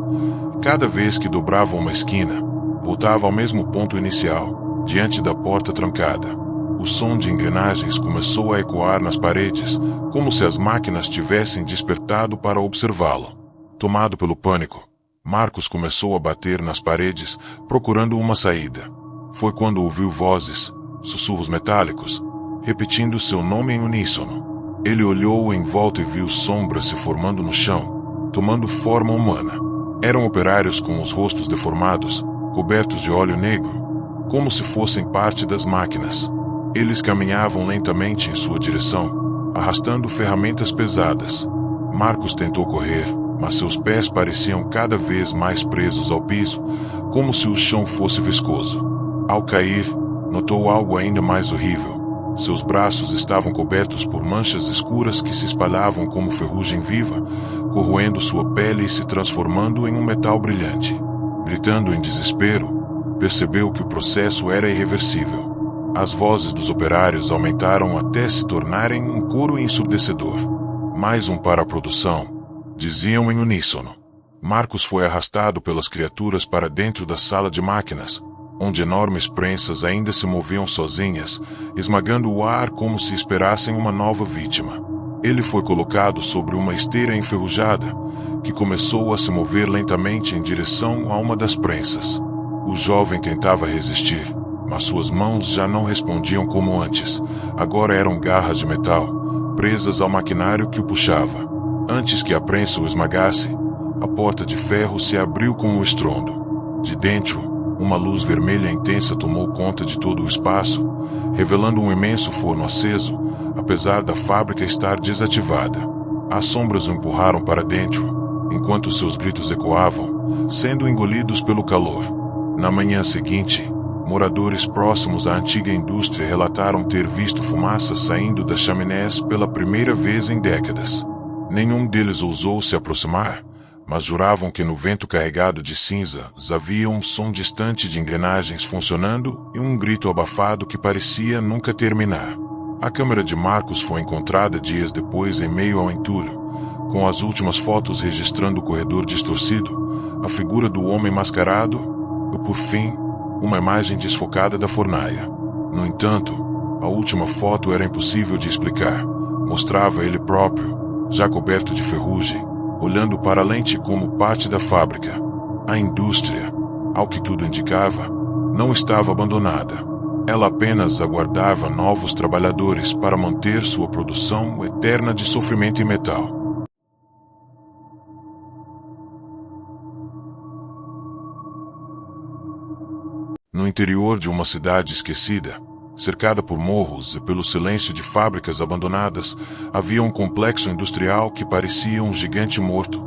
Cada vez que dobrava uma esquina, voltava ao mesmo ponto inicial, diante da porta trancada. O som de engrenagens começou a ecoar nas paredes, como se as máquinas tivessem despertado para observá-lo. Tomado pelo pânico, Marcos começou a bater nas paredes, procurando uma saída. Foi quando ouviu vozes, sussurros metálicos, repetindo seu nome em uníssono. Ele olhou em volta e viu sombras se formando no chão, tomando forma humana. Eram operários com os rostos deformados, cobertos de óleo negro, como se fossem parte das máquinas. Eles caminhavam lentamente em sua direção, arrastando ferramentas pesadas. Marcos tentou correr, mas seus pés pareciam cada vez mais presos ao piso, como se o chão fosse viscoso. Ao cair, notou algo ainda mais horrível. Seus braços estavam cobertos por manchas escuras que se espalhavam como ferrugem viva, corroendo sua pele e se transformando em um metal brilhante. Gritando em desespero, percebeu que o processo era irreversível. As vozes dos operários aumentaram até se tornarem um coro ensurdecedor. Mais um para a produção, diziam em uníssono. Marcos foi arrastado pelas criaturas para dentro da sala de máquinas, onde enormes prensas ainda se moviam sozinhas, esmagando o ar como se esperassem uma nova vítima. Ele foi colocado sobre uma esteira enferrujada, que começou a se mover lentamente em direção a uma das prensas. O jovem tentava resistir, mas suas mãos já não respondiam como antes. Agora eram garras de metal, presas ao maquinário que o puxava. Antes que a prensa o esmagasse, a porta de ferro se abriu com um estrondo. De dentro, uma luz vermelha intensa tomou conta de todo o espaço, revelando um imenso forno aceso, apesar da fábrica estar desativada. As sombras o empurraram para dentro, enquanto seus gritos ecoavam, sendo engolidos pelo calor. Na manhã seguinte, moradores próximos à antiga indústria relataram ter visto fumaça saindo das chaminés pela primeira vez em décadas. Nenhum deles ousou se aproximar, mas juravam que no vento carregado de cinzas havia um som distante de engrenagens funcionando e um grito abafado que parecia nunca terminar. A câmera de Marcos foi encontrada dias depois em meio ao entulho, com as últimas fotos registrando o corredor distorcido, a figura do homem mascarado e, por fim, uma imagem desfocada da fornalha. No entanto, a última foto era impossível de explicar. Mostrava ele próprio, já coberto de ferrugem, olhando para a lente como parte da fábrica. A indústria, ao que tudo indicava, não estava abandonada. Ela apenas aguardava novos trabalhadores para manter sua produção eterna de sofrimento e metal. No interior de uma cidade esquecida, cercada por morros e pelo silêncio de fábricas abandonadas, havia um complexo industrial que parecia um gigante morto,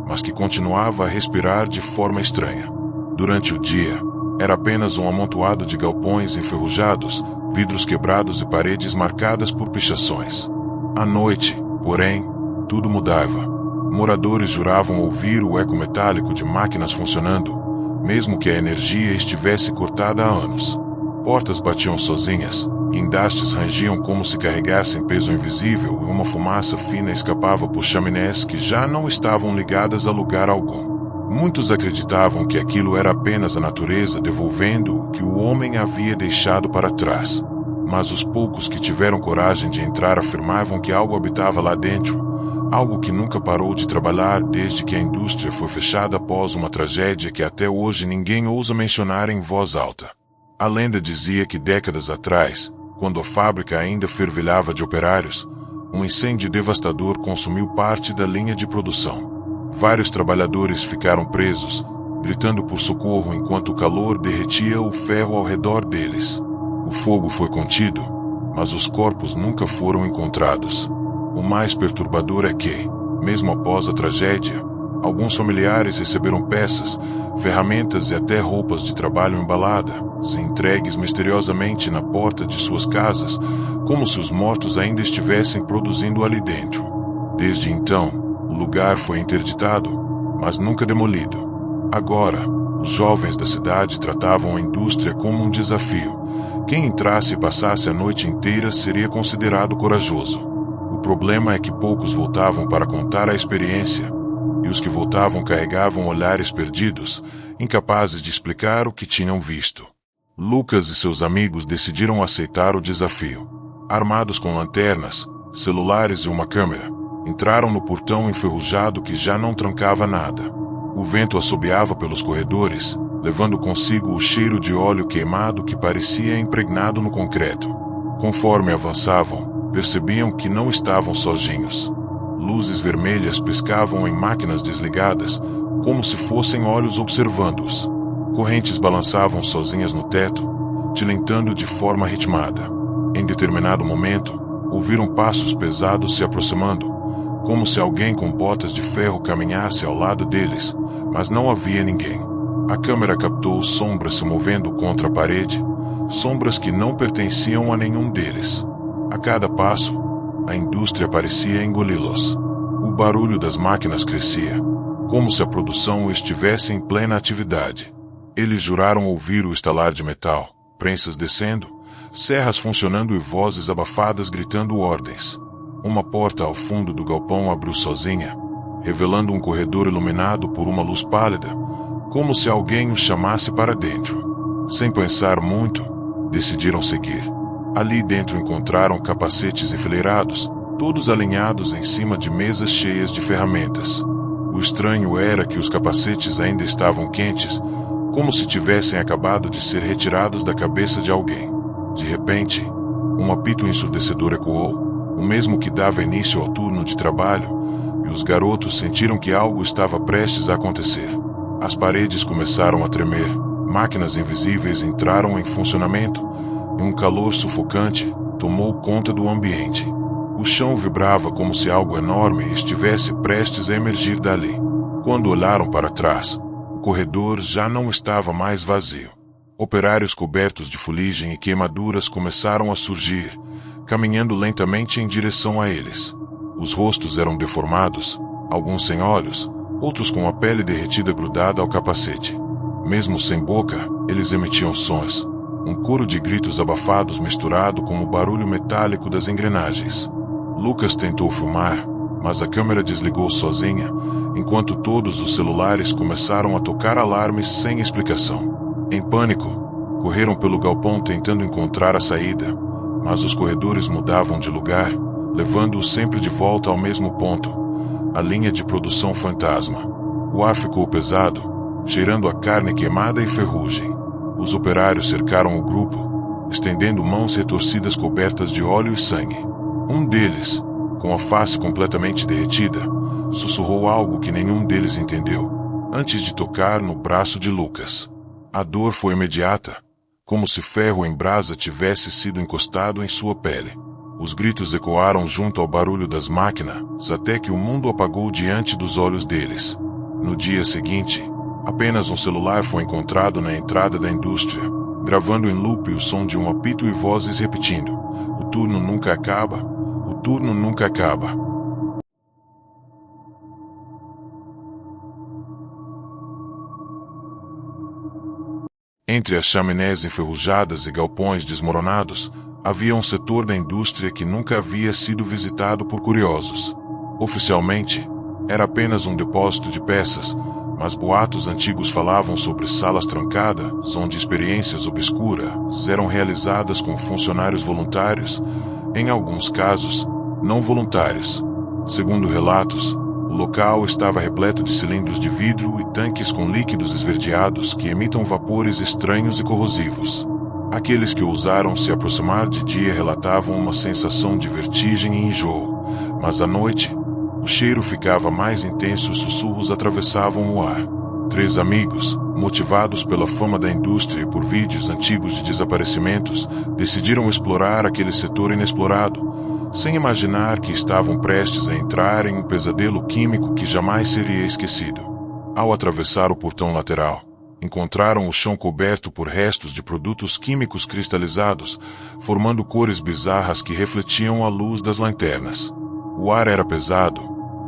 mas que continuava a respirar de forma estranha. Durante o dia, era apenas um amontoado de galpões enferrujados, vidros quebrados e paredes marcadas por pichações. À noite, porém, tudo mudava. Moradores juravam ouvir o eco metálico de máquinas funcionando, mesmo que a energia estivesse cortada há anos. Portas batiam sozinhas, guindastes rangiam como se carregassem peso invisível e uma fumaça fina escapava por chaminés que já não estavam ligadas a lugar algum. Muitos acreditavam que aquilo era apenas a natureza devolvendo o que o homem havia deixado para trás. Mas os poucos que tiveram coragem de entrar afirmavam que algo habitava lá dentro, algo que nunca parou de trabalhar desde que a indústria foi fechada após uma tragédia que até hoje ninguém ousa mencionar em voz alta. A lenda dizia que décadas atrás, quando a fábrica ainda fervilhava de operários, um incêndio devastador consumiu parte da linha de produção. Vários trabalhadores ficaram presos, gritando por socorro enquanto o calor derretia o ferro ao redor deles. O fogo foi contido, mas os corpos nunca foram encontrados. O mais perturbador é que, mesmo após a tragédia, alguns familiares receberam peças, ferramentas e até roupas de trabalho embaladas, entregues misteriosamente na porta de suas casas, como se os mortos ainda estivessem produzindo ali dentro. Desde então, o lugar foi interditado, mas nunca demolido. Agora, os jovens da cidade tratavam a indústria como um desafio. Quem entrasse e passasse a noite inteira seria considerado corajoso. O problema é que poucos voltavam para contar a experiência, e os que voltavam carregavam olhares perdidos, incapazes de explicar o que tinham visto. Lucas e seus amigos decidiram aceitar o desafio. Armados com lanternas, celulares e uma câmera, entraram no portão enferrujado que já não trancava nada. O vento assobiava pelos corredores, levando consigo o cheiro de óleo queimado que parecia impregnado no concreto. Conforme avançavam, percebiam que não estavam sozinhos. Luzes vermelhas piscavam em máquinas desligadas, como se fossem olhos observando-os. Correntes balançavam sozinhas no teto, tilintando de forma ritmada. Em determinado momento, ouviram passos pesados se aproximando, como se alguém com botas de ferro caminhasse ao lado deles, mas não havia ninguém. A câmera captou sombras se movendo contra a parede, sombras que não pertenciam a nenhum deles. A cada passo, a indústria parecia engoli-los. O barulho das máquinas crescia, como se a produção estivesse em plena atividade. Eles juraram ouvir o estalar de metal, prensas descendo, serras funcionando e vozes abafadas gritando ordens. Uma porta ao fundo do galpão abriu sozinha, revelando um corredor iluminado por uma luz pálida, como se alguém os chamasse para dentro. Sem pensar muito, decidiram seguir. Ali dentro encontraram capacetes enfileirados, todos alinhados em cima de mesas cheias de ferramentas. O estranho era que os capacetes ainda estavam quentes, como se tivessem acabado de ser retirados da cabeça de alguém. De repente, um apito ensurdecedor ecoou, o mesmo que dava início ao turno de trabalho, e os garotos sentiram que algo estava prestes a acontecer. As paredes começaram a tremer, máquinas invisíveis entraram em funcionamento, e um calor sufocante tomou conta do ambiente. O chão vibrava como se algo enorme estivesse prestes a emergir dali. Quando olharam para trás, o corredor já não estava mais vazio. Operários cobertos de fuligem e queimaduras começaram a surgir, caminhando lentamente em direção a eles. Os rostos eram deformados, alguns sem olhos, outros com a pele derretida grudada ao capacete. Mesmo sem boca, eles emitiam sons, um coro de gritos abafados misturado com o barulho metálico das engrenagens. Lucas tentou filmar, mas a câmera desligou sozinha, enquanto todos os celulares começaram a tocar alarmes sem explicação. Em pânico, correram pelo galpão tentando encontrar a saída, mas os corredores mudavam de lugar, levando-os sempre de volta ao mesmo ponto, a linha de produção fantasma. O ar ficou pesado, cheirando a carne queimada e ferrugem. Os operários cercaram o grupo, estendendo mãos retorcidas cobertas de óleo e sangue. Um deles, com a face completamente derretida, sussurrou algo que nenhum deles entendeu, antes de tocar no braço de Lucas. A dor foi imediata, como se ferro em brasa tivesse sido encostado em sua pele. Os gritos ecoaram junto ao barulho das máquinas, até que o mundo apagou diante dos olhos deles. No dia seguinte, apenas um celular foi encontrado na entrada da indústria, gravando em loop o som de um apito e vozes repetindo: "O turno nunca acaba, o turno nunca acaba." Entre as chaminés enferrujadas e galpões desmoronados, havia um setor da indústria que nunca havia sido visitado por curiosos. Oficialmente, era apenas um depósito de peças, mas boatos antigos falavam sobre salas trancadas, onde experiências obscuras eram realizadas com funcionários voluntários, em alguns casos, não voluntários. Segundo relatos, o local estava repleto de cilindros de vidro e tanques com líquidos esverdeados que emitam vapores estranhos e corrosivos. Aqueles que ousaram se aproximar de dia relatavam uma sensação de vertigem e enjoo, mas à noite, o cheiro ficava mais intenso e sussurros atravessavam o ar. 3 amigos, motivados pela fama da indústria e por vídeos antigos de desaparecimentos, decidiram explorar aquele setor inexplorado, sem imaginar que estavam prestes a entrar em um pesadelo químico que jamais seria esquecido. Ao atravessar o portão lateral, encontraram o chão coberto por restos de produtos químicos cristalizados, formando cores bizarras que refletiam a luz das lanternas. O ar era pesado,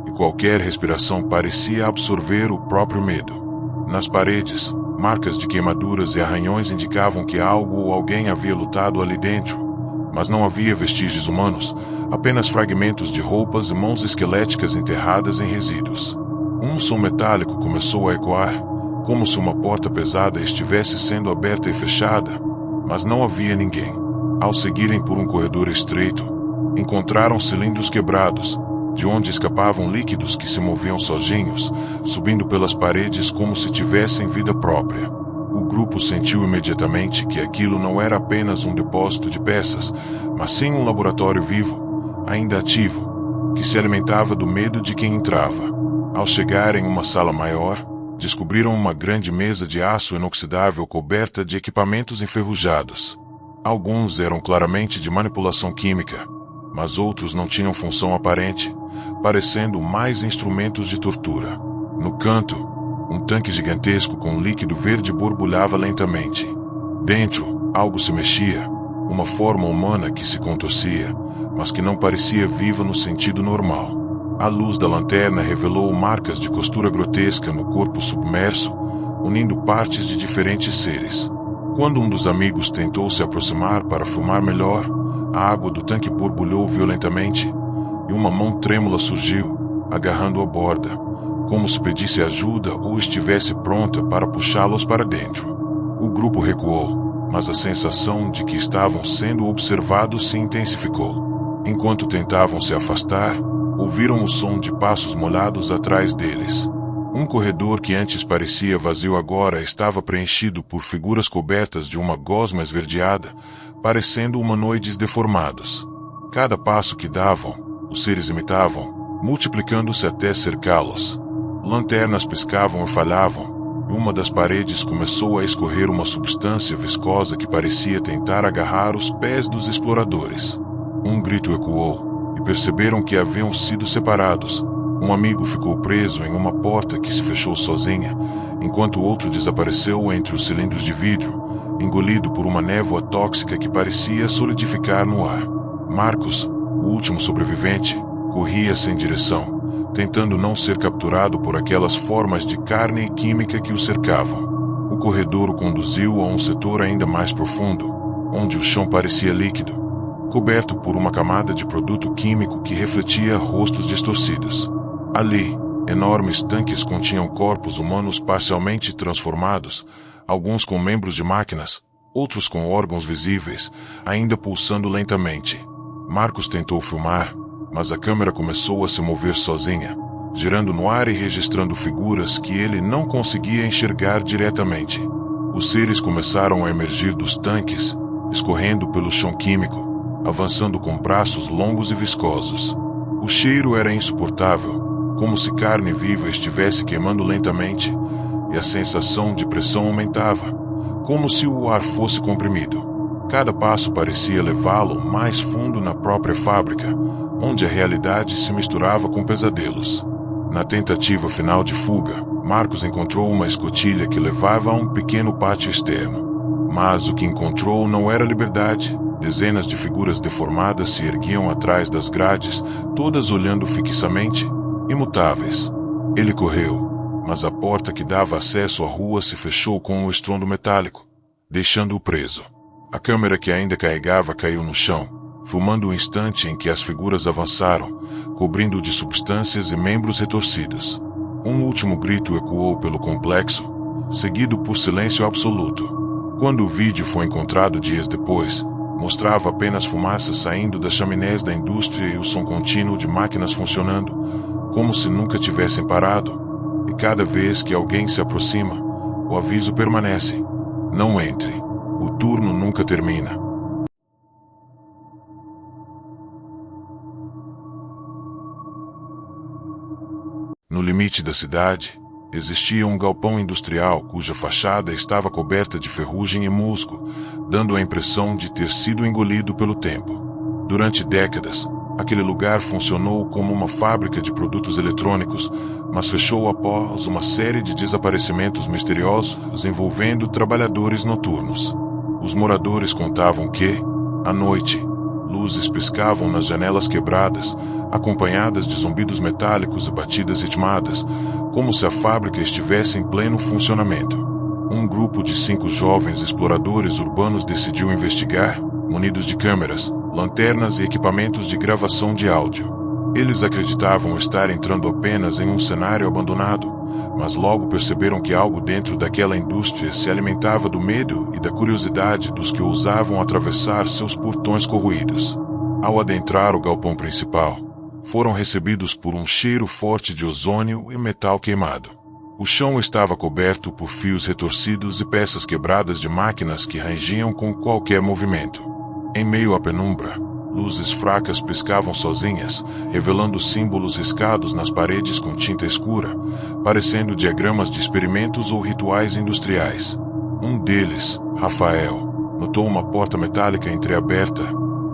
e qualquer respiração parecia absorver o próprio medo. Nas paredes, marcas de queimaduras e arranhões indicavam que algo ou alguém havia lutado ali dentro, mas não havia vestígios humanos, apenas fragmentos de roupas e mãos esqueléticas enterradas em resíduos. Um som metálico começou a ecoar, como se uma porta pesada estivesse sendo aberta e fechada, mas não havia ninguém. Ao seguirem por um corredor estreito, encontraram cilindros quebrados, de onde escapavam líquidos que se moviam sozinhos, subindo pelas paredes como se tivessem vida própria. O grupo sentiu imediatamente que aquilo não era apenas um depósito de peças, mas sim um laboratório vivo, ainda ativo, que se alimentava do medo de quem entrava. Ao chegar em uma sala maior, descobriram uma grande mesa de aço inoxidável coberta de equipamentos enferrujados. Alguns eram claramente de manipulação química, mas outros não tinham função aparente, parecendo mais instrumentos de tortura. No canto, um tanque gigantesco com líquido verde borbulhava lentamente. Dentro, algo se mexia, uma forma humana que se contorcia, mas que não parecia viva no sentido normal. A luz da lanterna revelou marcas de costura grotesca no corpo submerso, unindo partes de diferentes seres. Quando um dos amigos tentou se aproximar para filmar melhor, a água do tanque borbulhou violentamente, e uma mão trêmula surgiu, agarrando a borda, como se pedisse ajuda ou estivesse pronta para puxá-los para dentro. O grupo recuou, mas a sensação de que estavam sendo observados se intensificou. Enquanto tentavam se afastar, ouviram o som de passos molhados atrás deles. Um corredor que antes parecia vazio agora estava preenchido por figuras cobertas de uma gosma esverdeada, parecendo humanoides deformados. Cada passo que davam, os seres imitavam, multiplicando-se até cercá-los. Lanternas piscavam e falhavam, e uma das paredes começou a escorrer uma substância viscosa que parecia tentar agarrar os pés dos exploradores. Um grito ecoou, e perceberam que haviam sido separados. Um amigo ficou preso em uma porta que se fechou sozinha, enquanto o outro desapareceu entre os cilindros de vidro, engolido por uma névoa tóxica que parecia solidificar no ar. Marcos, o último sobrevivente, corria sem direção, tentando não ser capturado por aquelas formas de carne e química que o cercavam. O corredor o conduziu a um setor ainda mais profundo, onde o chão parecia líquido, coberto por uma camada de produto químico que refletia rostos distorcidos. Ali, enormes tanques continham corpos humanos parcialmente transformados, alguns com membros de máquinas, outros com órgãos visíveis, ainda pulsando lentamente. Marcos tentou filmar, mas a câmera começou a se mover sozinha, girando no ar e registrando figuras que ele não conseguia enxergar diretamente. Os seres começaram a emergir dos tanques, escorrendo pelo chão químico, avançando com braços longos e viscosos. O cheiro era insuportável, como se carne viva estivesse queimando lentamente, e a sensação de pressão aumentava, como se o ar fosse comprimido. Cada passo parecia levá-lo mais fundo na própria fábrica, onde a realidade se misturava com pesadelos. Na tentativa final de fuga, Marcos encontrou uma escotilha que levava a um pequeno pátio externo. Mas o que encontrou não era liberdade. Dezenas de figuras deformadas se erguiam atrás das grades, todas olhando fixamente, imutáveis. Ele correu, mas a porta que dava acesso à rua se fechou com um estrondo metálico, deixando-o preso. A câmera que ainda carregava caiu no chão, filmando o instante em que as figuras avançaram, cobrindo-o de substâncias e membros retorcidos. Um último grito ecoou pelo complexo, seguido por silêncio absoluto. Quando o vídeo foi encontrado dias depois, mostrava apenas fumaça saindo das chaminés da indústria e o som contínuo de máquinas funcionando, como se nunca tivessem parado, e cada vez que alguém se aproxima, o aviso permanece: não entre, o turno nunca termina. No limite da cidade, existia um galpão industrial cuja fachada estava coberta de ferrugem e musgo, dando a impressão de ter sido engolido pelo tempo. Durante décadas, aquele lugar funcionou como uma fábrica de produtos eletrônicos, mas fechou após uma série de desaparecimentos misteriosos envolvendo trabalhadores noturnos. Os moradores contavam que, à noite, luzes piscavam nas janelas quebradas, acompanhadas de zumbidos metálicos e batidas ritmadas, como se a fábrica estivesse em pleno funcionamento. Um grupo de 5 jovens exploradores urbanos decidiu investigar, munidos de câmeras, lanternas e equipamentos de gravação de áudio. Eles acreditavam estar entrando apenas em um cenário abandonado, mas logo perceberam que algo dentro daquela indústria se alimentava do medo e da curiosidade dos que ousavam atravessar seus portões corroídos. Ao adentrar o galpão principal, foram recebidos por um cheiro forte de ozônio e metal queimado. O chão estava coberto por fios retorcidos e peças quebradas de máquinas que rangiam com qualquer movimento. Em meio à penumbra, luzes fracas piscavam sozinhas, revelando símbolos riscados nas paredes com tinta escura, parecendo diagramas de experimentos ou rituais industriais. Um deles, Rafael, notou uma porta metálica entreaberta.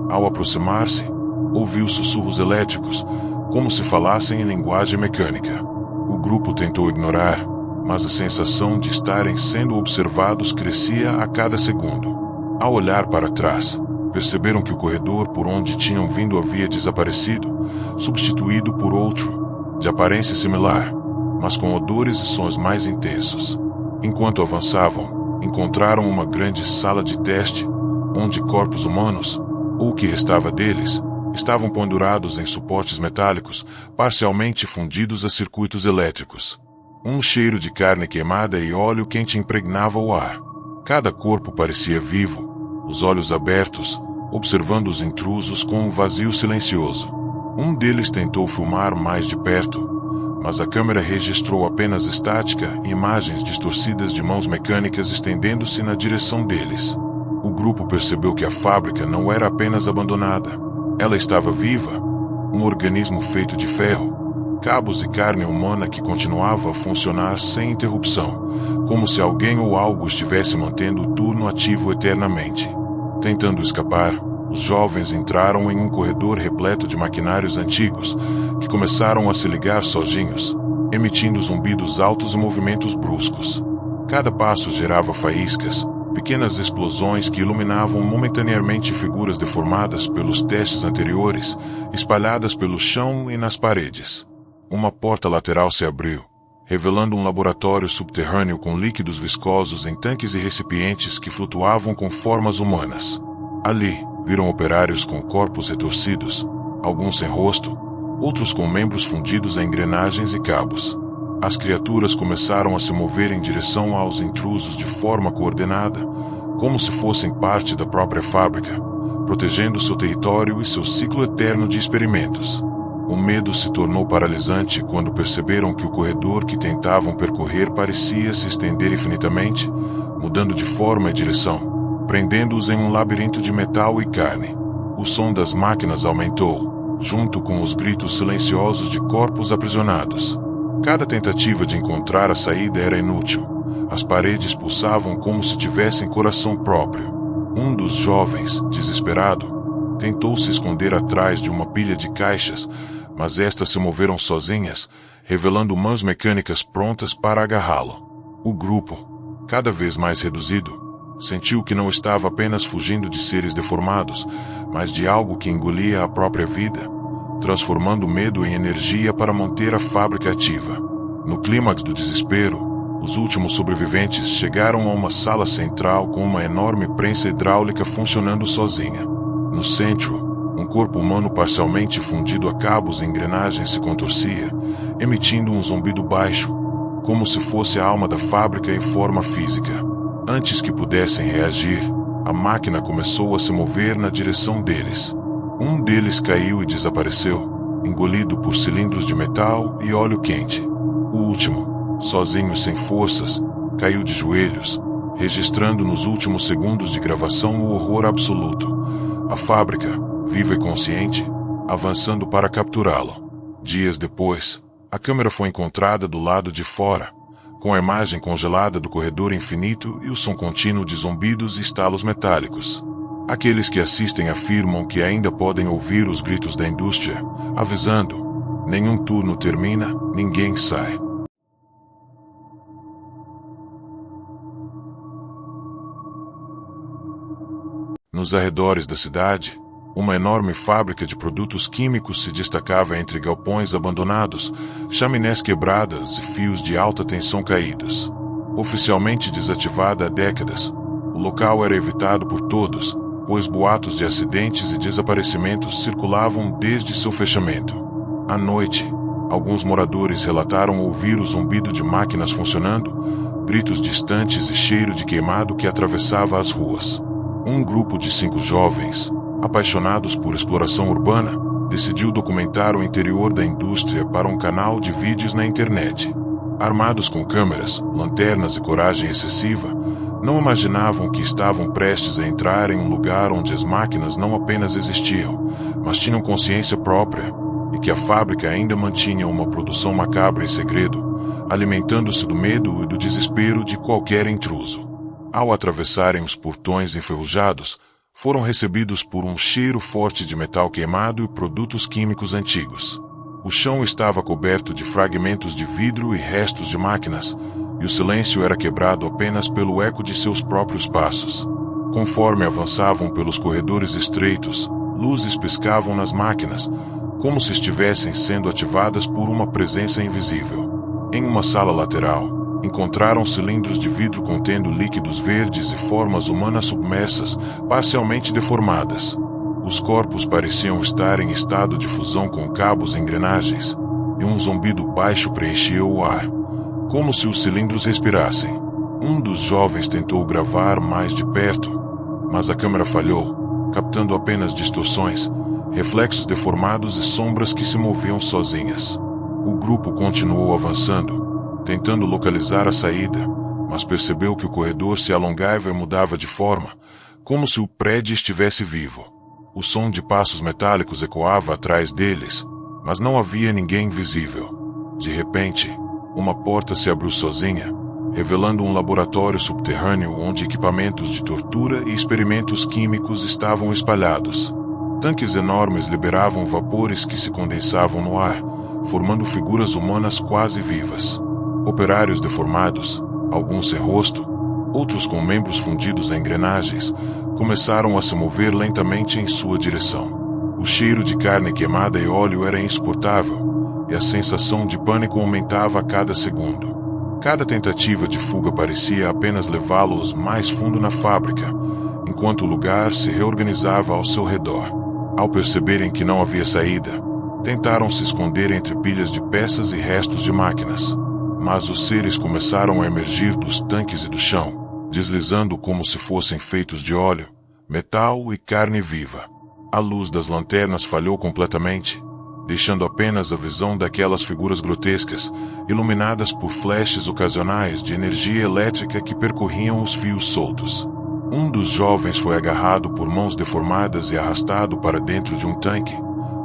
Ao aproximar-se, ouviu sussurros elétricos, como se falassem em linguagem mecânica. O grupo tentou ignorar, mas a sensação de estarem sendo observados crescia a cada segundo. Ao olhar para trás, perceberam que o corredor por onde tinham vindo havia desaparecido, substituído por outro, de aparência similar, mas com odores e sons mais intensos. Enquanto avançavam, encontraram uma grande sala de teste, onde corpos humanos, ou o que restava deles, estavam pendurados em suportes metálicos, parcialmente fundidos a circuitos elétricos. Um cheiro de carne queimada e óleo quente impregnava o ar. Cada corpo parecia vivo, os olhos abertos, observando os intrusos com um vazio silencioso. Um deles tentou filmar mais de perto, mas a câmera registrou apenas estática e imagens distorcidas de mãos mecânicas estendendo-se na direção deles. O grupo percebeu que a fábrica não era apenas abandonada. Ela estava viva, um organismo feito de ferro, cabos e carne humana que continuava a funcionar sem interrupção, como se alguém ou algo estivesse mantendo o turno ativo eternamente. Tentando escapar, os jovens entraram em um corredor repleto de maquinários antigos, que começaram a se ligar sozinhos, emitindo zumbidos altos e movimentos bruscos. Cada passo gerava faíscas, pequenas explosões que iluminavam momentaneamente figuras deformadas pelos testes anteriores, espalhadas pelo chão e nas paredes. Uma porta lateral se abriu, revelando um laboratório subterrâneo com líquidos viscosos em tanques e recipientes que flutuavam com formas humanas. Ali, viram operários com corpos retorcidos, alguns sem rosto, outros com membros fundidos a engrenagens e cabos. As criaturas começaram a se mover em direção aos intrusos de forma coordenada, como se fossem parte da própria fábrica, protegendo seu território e seu ciclo eterno de experimentos. O medo se tornou paralisante quando perceberam que o corredor que tentavam percorrer parecia se estender infinitamente, mudando de forma e direção, prendendo-os em um labirinto de metal e carne. O som das máquinas aumentou, junto com os gritos silenciosos de corpos aprisionados. Cada tentativa de encontrar a saída era inútil. As paredes pulsavam como se tivessem coração próprio. Um dos jovens, desesperado, tentou se esconder atrás de uma pilha de caixas, mas estas se moveram sozinhas, revelando mãos mecânicas prontas para agarrá-lo. O grupo, cada vez mais reduzido, sentiu que não estava apenas fugindo de seres deformados, mas de algo que engolia a própria vida, transformando medo em energia para manter a fábrica ativa. No clímax do desespero, os últimos sobreviventes chegaram a uma sala central com uma enorme prensa hidráulica funcionando sozinha. No centro, um corpo humano parcialmente fundido a cabos e engrenagens se contorcia, emitindo um zumbido baixo, como se fosse a alma da fábrica em forma física. Antes que pudessem reagir, a máquina começou a se mover na direção deles. Um deles caiu e desapareceu, engolido por cilindros de metal e óleo quente. O último, sozinho e sem forças, caiu de joelhos, registrando nos últimos segundos de gravação o horror absoluto. A fábrica, viva e consciente, avançando para capturá-lo. Dias depois, a câmera foi encontrada do lado de fora, com a imagem congelada do corredor infinito e o som contínuo de zumbidos e estalos metálicos. Aqueles que assistem afirmam que ainda podem ouvir os gritos da indústria, avisando: nenhum turno termina, ninguém sai. Nos arredores da cidade, uma enorme fábrica de produtos químicos se destacava entre galpões abandonados, chaminés quebradas e fios de alta tensão caídos. Oficialmente desativada há décadas, o local era evitado por todos, pois boatos de acidentes e desaparecimentos circulavam desde seu fechamento. À noite, alguns moradores relataram ouvir o zumbido de máquinas funcionando, gritos distantes e cheiro de queimado que atravessava as ruas. Um grupo de 5 jovens, apaixonados por exploração urbana, decidiu documentar o interior da indústria para um canal de vídeos na internet. Armados com câmeras, lanternas e coragem excessiva, não imaginavam que estavam prestes a entrar em um lugar onde as máquinas não apenas existiam, mas tinham consciência própria, e que a fábrica ainda mantinha uma produção macabra em segredo, alimentando-se do medo e do desespero de qualquer intruso. Ao atravessarem os portões enferrujados, foram recebidos por um cheiro forte de metal queimado e produtos químicos antigos. O chão estava coberto de fragmentos de vidro e restos de máquinas, e o silêncio era quebrado apenas pelo eco de seus próprios passos. Conforme avançavam pelos corredores estreitos, luzes piscavam nas máquinas, como se estivessem sendo ativadas por uma presença invisível. Em uma sala lateral, encontraram cilindros de vidro contendo líquidos verdes e formas humanas submersas, parcialmente deformadas. Os corpos pareciam estar em estado de fusão com cabos e engrenagens, e um zumbido baixo preenchia o ar, como se os cilindros respirassem. Um dos jovens tentou gravar mais de perto, mas a câmera falhou, captando apenas distorções, reflexos deformados e sombras que se moviam sozinhas. O grupo continuou avançando, tentando localizar a saída, mas percebeu que o corredor se alongava e mudava de forma, como se o prédio estivesse vivo. O som de passos metálicos ecoava atrás deles, mas não havia ninguém visível. De repente, uma porta se abriu sozinha, revelando um laboratório subterrâneo onde equipamentos de tortura e experimentos químicos estavam espalhados. Tanques enormes liberavam vapores que se condensavam no ar, formando figuras humanas quase vivas. Operários deformados, alguns sem rosto, outros com membros fundidos a engrenagens, começaram a se mover lentamente em sua direção. O cheiro de carne queimada e óleo era insuportável, e a sensação de pânico aumentava a cada segundo. Cada tentativa de fuga parecia apenas levá-los mais fundo na fábrica, enquanto o lugar se reorganizava ao seu redor. Ao perceberem que não havia saída, tentaram se esconder entre pilhas de peças e restos de máquinas. Mas os seres começaram a emergir dos tanques e do chão, deslizando como se fossem feitos de óleo, metal e carne viva. A luz das lanternas falhou completamente, deixando apenas a visão daquelas figuras grotescas, iluminadas por flashes ocasionais de energia elétrica que percorriam os fios soltos. Um dos jovens foi agarrado por mãos deformadas e arrastado para dentro de um tanque,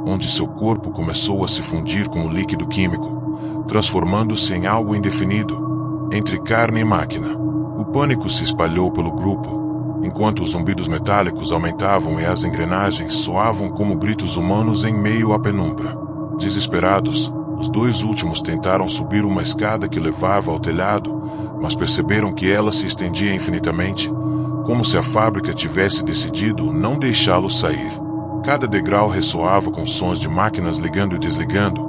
onde seu corpo começou a se fundir com o líquido químico, transformando-se em algo indefinido, entre carne e máquina. O pânico se espalhou pelo grupo, enquanto os zumbidos metálicos aumentavam e as engrenagens soavam como gritos humanos em meio à penumbra. Desesperados, os dois últimos tentaram subir uma escada que levava ao telhado, mas perceberam que ela se estendia infinitamente, como se a fábrica tivesse decidido não deixá-los sair. Cada degrau ressoava com sons de máquinas ligando e desligando,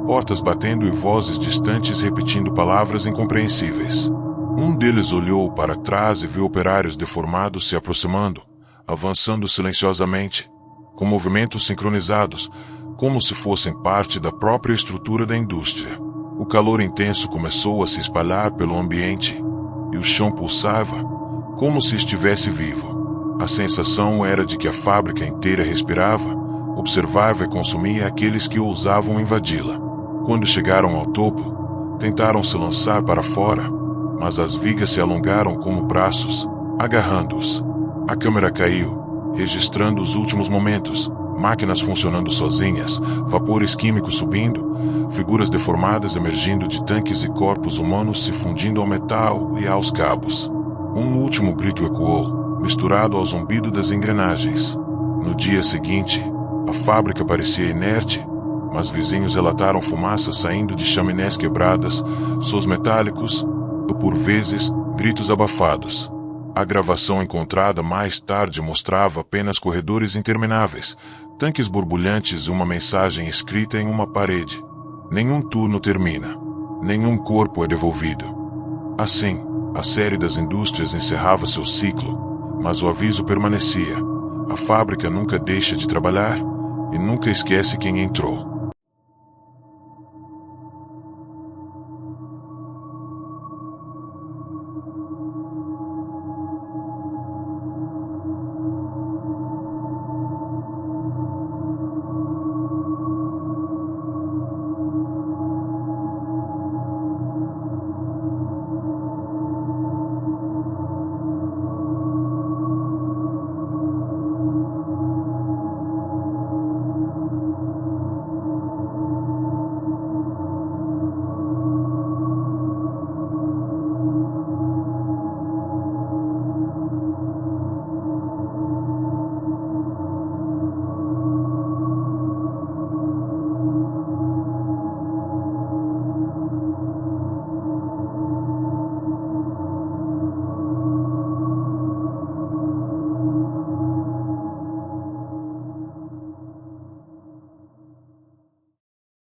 portas batendo e vozes distantes repetindo palavras incompreensíveis. Um deles olhou para trás e viu operários deformados se aproximando, avançando silenciosamente, com movimentos sincronizados, como se fossem parte da própria estrutura da indústria. O calor intenso começou a se espalhar pelo ambiente, e o chão pulsava, como se estivesse vivo. A sensação era de que a fábrica inteira respirava, observava e consumia aqueles que ousavam invadi-la. Quando chegaram ao topo, tentaram se lançar para fora, mas as vigas se alongaram como braços, agarrando-os. A câmera caiu, registrando os últimos momentos, máquinas funcionando sozinhas, vapores químicos subindo, figuras deformadas emergindo de tanques e corpos humanos se fundindo ao metal e aos cabos. Um último grito ecoou, misturado ao zumbido das engrenagens. No dia seguinte, a fábrica parecia inerte, mas vizinhos relataram fumaça saindo de chaminés quebradas, sons metálicos e, por vezes, gritos abafados. A gravação encontrada mais tarde mostrava apenas corredores intermináveis, tanques borbulhantes e uma mensagem escrita em uma parede. Nenhum turno termina. Nenhum corpo é devolvido. Assim, a série das indústrias encerrava seu ciclo, mas o aviso permanecia. A fábrica nunca deixa de trabalhar e nunca esquece quem entrou.